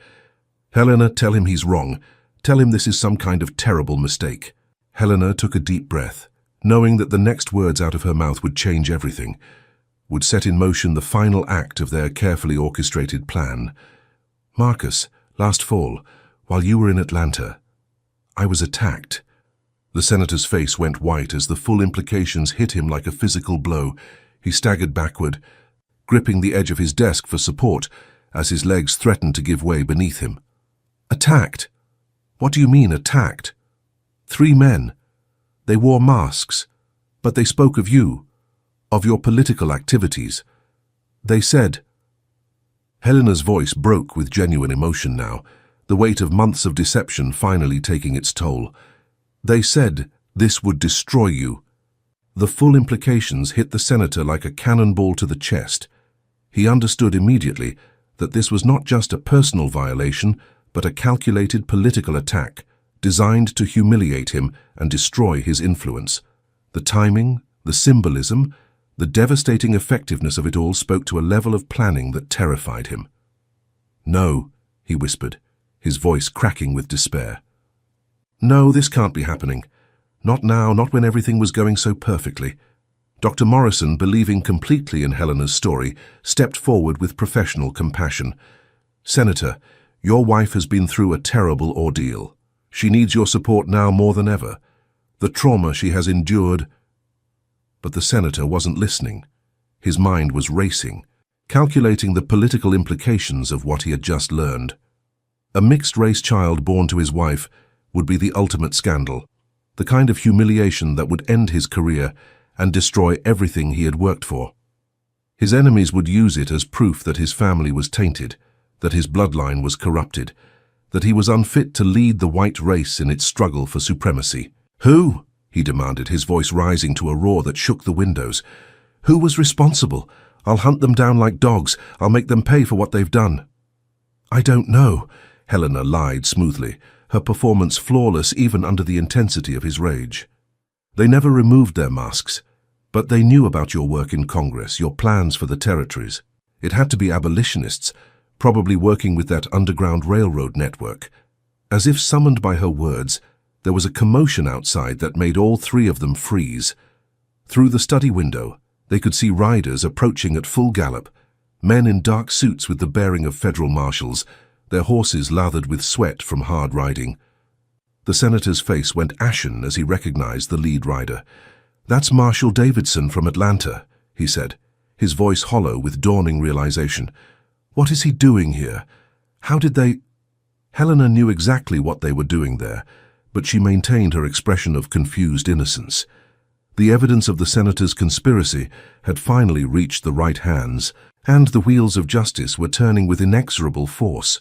Helena, tell him he's wrong. Tell him this is some kind of terrible mistake. Helena took a deep breath, knowing that the next words out of her mouth would change everything, would set in motion the final act of their carefully orchestrated plan. Marcus, last fall, while you were in Atlanta, I was attacked. The senator's face went white as the full implications hit him like a physical blow. He staggered backward, gripping the edge of his desk for support as his legs threatened to give way beneath him. Attacked? What do you mean, attacked? 3 men. They wore masks, but they spoke of you, of your political activities. They said... Helena's voice broke with genuine emotion now, the weight of months of deception finally taking its toll. They said this would destroy you. The full implications hit the senator like a cannonball to the chest. He understood immediately that this was not just a personal violation, but a calculated political attack designed to humiliate him and destroy his influence. The timing, the symbolism, the devastating effectiveness of it all spoke to a level of planning that terrified him. "No," he whispered, his voice cracking with despair. "No, this can't be happening. Not now, not when everything was going so perfectly." Dr. Morrison, believing completely in Helena's story, stepped forward with professional compassion. "Senator, your wife has been through a terrible ordeal. She needs your support now more than ever. The trauma she has endured..." But the senator wasn't listening. His mind was racing, calculating the political implications of what he had just learned. A mixed-race child born to his wife would be the ultimate scandal, the kind of humiliation that would end his career and destroy everything he had worked for. His enemies would use it as proof that his family was tainted, that his bloodline was corrupted, that he was unfit to lead the white race in its struggle for supremacy. "Who?" he demanded, his voice rising to a roar that shook the windows. "Who was responsible? I'll hunt them down like dogs. I'll make them pay for what they've done." "I don't know," Helena lied smoothly, her performance flawless even under the intensity of his rage. "They never removed their masks, but they knew about your work in Congress, your plans for the territories. It had to be abolitionists, probably working with that underground railroad network." As if summoned by her words, there was a commotion outside that made all 3 of them freeze. Through the study window, they could see riders approaching at full gallop, men in dark suits with the bearing of federal marshals, their horses lathered with sweat from hard riding. The senator's face went ashen as he recognized the lead rider. "That's Marshal Davidson from Atlanta," he said, his voice hollow with dawning realization. "What is he doing here? How did they—" Helena knew exactly what they were doing there, but she maintained her expression of confused innocence. The evidence of the senator's conspiracy had finally reached the right hands, and the wheels of justice were turning with inexorable force.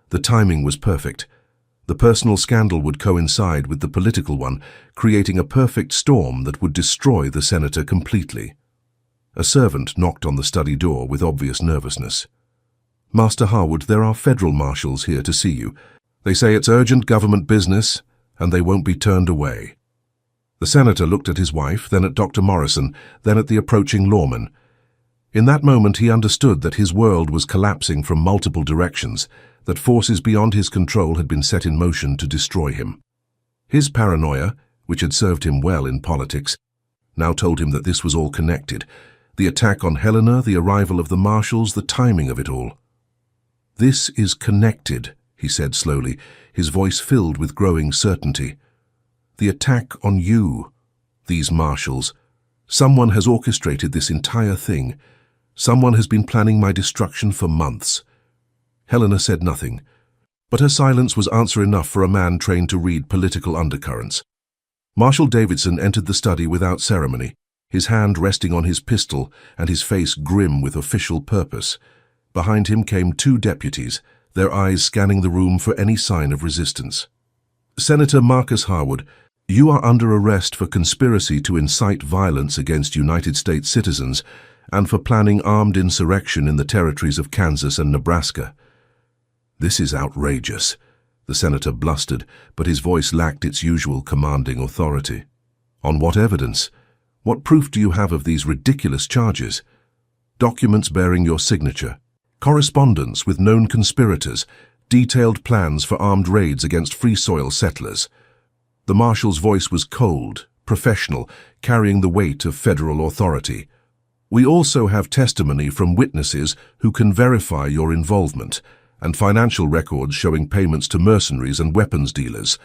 The timing was perfect. The personal scandal would coincide with the political one, creating a perfect storm that would destroy the senator completely. A servant knocked on the study door with obvious nervousness. "Master Harwood, there are federal marshals here to see you. They say it's urgent government business, and they won't be turned away." The senator looked at his wife, then at Dr. Morrison, then at the approaching lawman. In that moment he understood that his world was collapsing from multiple directions, that forces beyond his control had been set in motion to destroy him. His paranoia, which had served him well in politics, now told him that this was all connected. The attack on Helena, the arrival of the marshals, the timing of it all. "This is connected," he said slowly, his voice filled with growing certainty. "The attack on you, these marshals. Someone has orchestrated this entire thing. Someone has been planning my destruction for months." Helena said nothing, but her silence was answer enough for a man trained to read political undercurrents. Marshal Davidson entered the study without ceremony, his hand resting on his pistol and his face grim with official purpose. Behind him came 2 deputies, their eyes scanning the room for any sign of resistance. "Senator Marcus Harwood, you are under arrest for conspiracy to incite violence against United States citizens and for planning armed insurrection in the territories of Kansas and Nebraska." "This is outrageous," the senator blustered, but his voice lacked its usual commanding authority. "On what evidence? What proof do you have of these ridiculous charges?" "Documents bearing your signature." correspondence with known conspirators, detailed plans for armed raids against free soil settlers. The marshal's voice was cold, professional, carrying the weight of federal authority. We also have testimony from witnesses who can verify your involvement, and financial records showing payments to mercenaries and weapons dealers.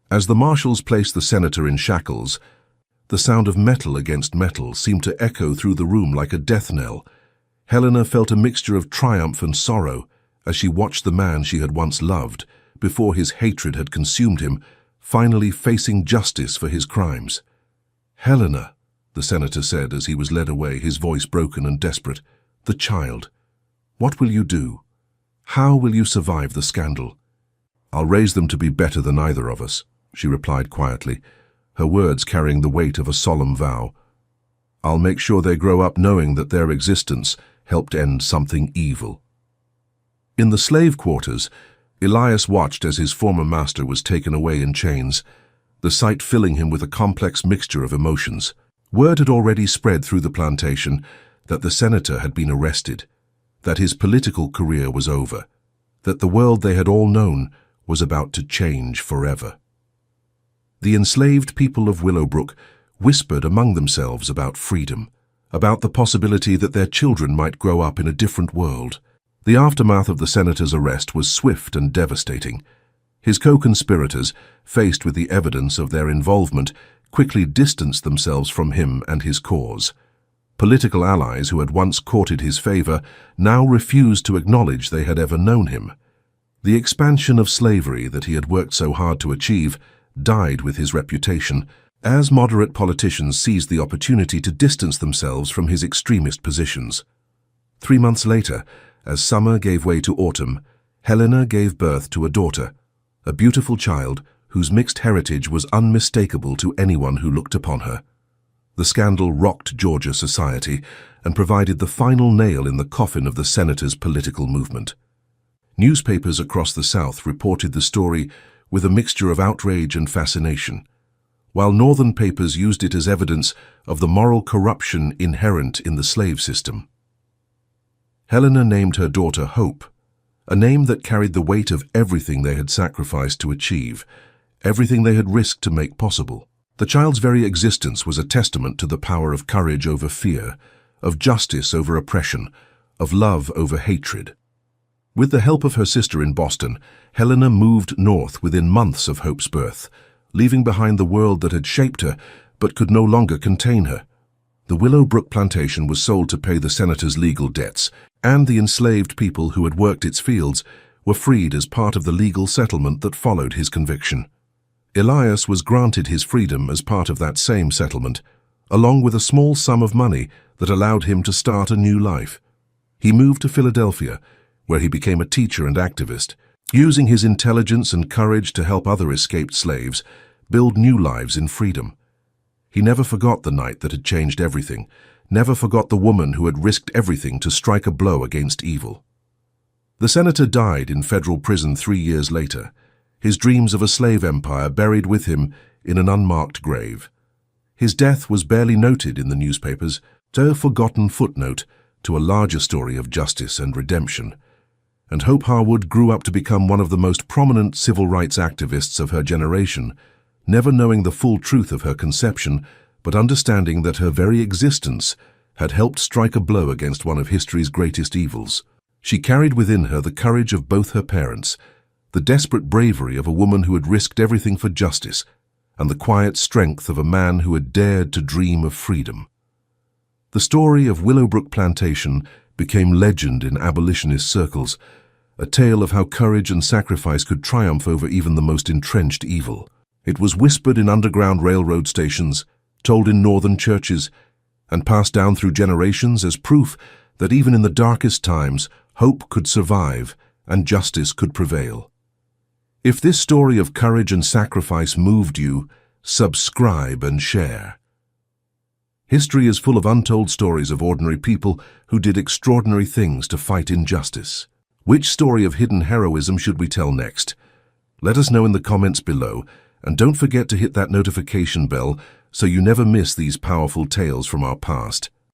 As the marshals placed the senator in shackles, the sound of metal against metal seemed to echo through the room like a death knell. Helena felt a mixture of triumph and sorrow as she watched the man she had once loved, before his hatred had consumed him, finally facing justice for his crimes. "Helena," the senator said as he was led away, his voice broken and desperate. "The child. What will you do? How will you survive the scandal?" "I'll raise them to be better than either of us," she replied quietly, her words carrying the weight of a solemn vow. "I'll make sure they grow up knowing that their existence helped end something evil." In the slave quarters, Elias watched as his former master was taken away in chains, the sight filling him with a complex mixture of emotions. Word had already spread through the plantation that the senator had been arrested, that his political career was over, that the world they had all known was about to change forever. The enslaved people of Willowbrook whispered among themselves about freedom, about the possibility that their children might grow up in a different world. The aftermath of the senator's arrest was swift and devastating. His co-conspirators, faced with the evidence of their involvement, quickly distanced themselves from him and his cause. Political allies who had once courted his favor now refused to acknowledge they had ever known him. The expansion of slavery that he had worked so hard to achieve died with his reputation, as moderate politicians seized the opportunity to distance themselves from his extremist positions. 3 months later, as summer gave way to autumn, Helena gave birth to a daughter, a beautiful child whose mixed heritage was unmistakable to anyone who looked upon her. The scandal rocked Georgia society and provided the final nail in the coffin of the senator's political movement. Newspapers across the South reported the story with a mixture of outrage and fascination, while northern papers used it as evidence of the moral corruption inherent in the slave system. Helena named her daughter Hope, a name that carried the weight of everything they had sacrificed to achieve, everything they had risked to make possible. The child's very existence was a testament to the power of courage over fear, of justice over oppression, of love over hatred. With the help of her sister in Boston, Helena moved north within months of Hope's birth, leaving behind the world that had shaped her but could no longer contain her. The Willowbrook plantation was sold to pay the senator's legal debts, and the enslaved people who had worked its fields were freed as part of the legal settlement that followed his conviction. Elias was granted his freedom as part of that same settlement, along with a small sum of money that allowed him to start a new life. He moved to Philadelphia, where he became a teacher and activist, using his intelligence and courage to help other escaped slaves build new lives in freedom. He never forgot the night that had changed everything, never forgot the woman who had risked everything to strike a blow against evil. The senator died in federal prison 3 years later, his dreams of a slave empire buried with him in an unmarked grave. His death was barely noted in the newspapers, a forgotten footnote to a larger story of justice and redemption. And Hope Harwood grew up to become one of the most prominent civil rights activists of her generation, never knowing the full truth of her conception, but understanding that her very existence had helped strike a blow against one of history's greatest evils. She carried within her the courage of both her parents, the desperate bravery of a woman who had risked everything for justice, and the quiet strength of a man who had dared to dream of freedom. The story of Willowbrook Plantation became legend in abolitionist circles, a tale of how courage and sacrifice could triumph over even the most entrenched evil. It was whispered in underground railroad stations, told in northern churches, and passed down through generations as proof that even in the darkest times, hope could survive and justice could prevail. If this story of courage and sacrifice moved you, subscribe and share. History is full of untold stories of ordinary people who did extraordinary things to fight injustice. Which story of hidden heroism should we tell next? Let us know in the comments below, and don't forget to hit that notification bell so you never miss these powerful tales from our past.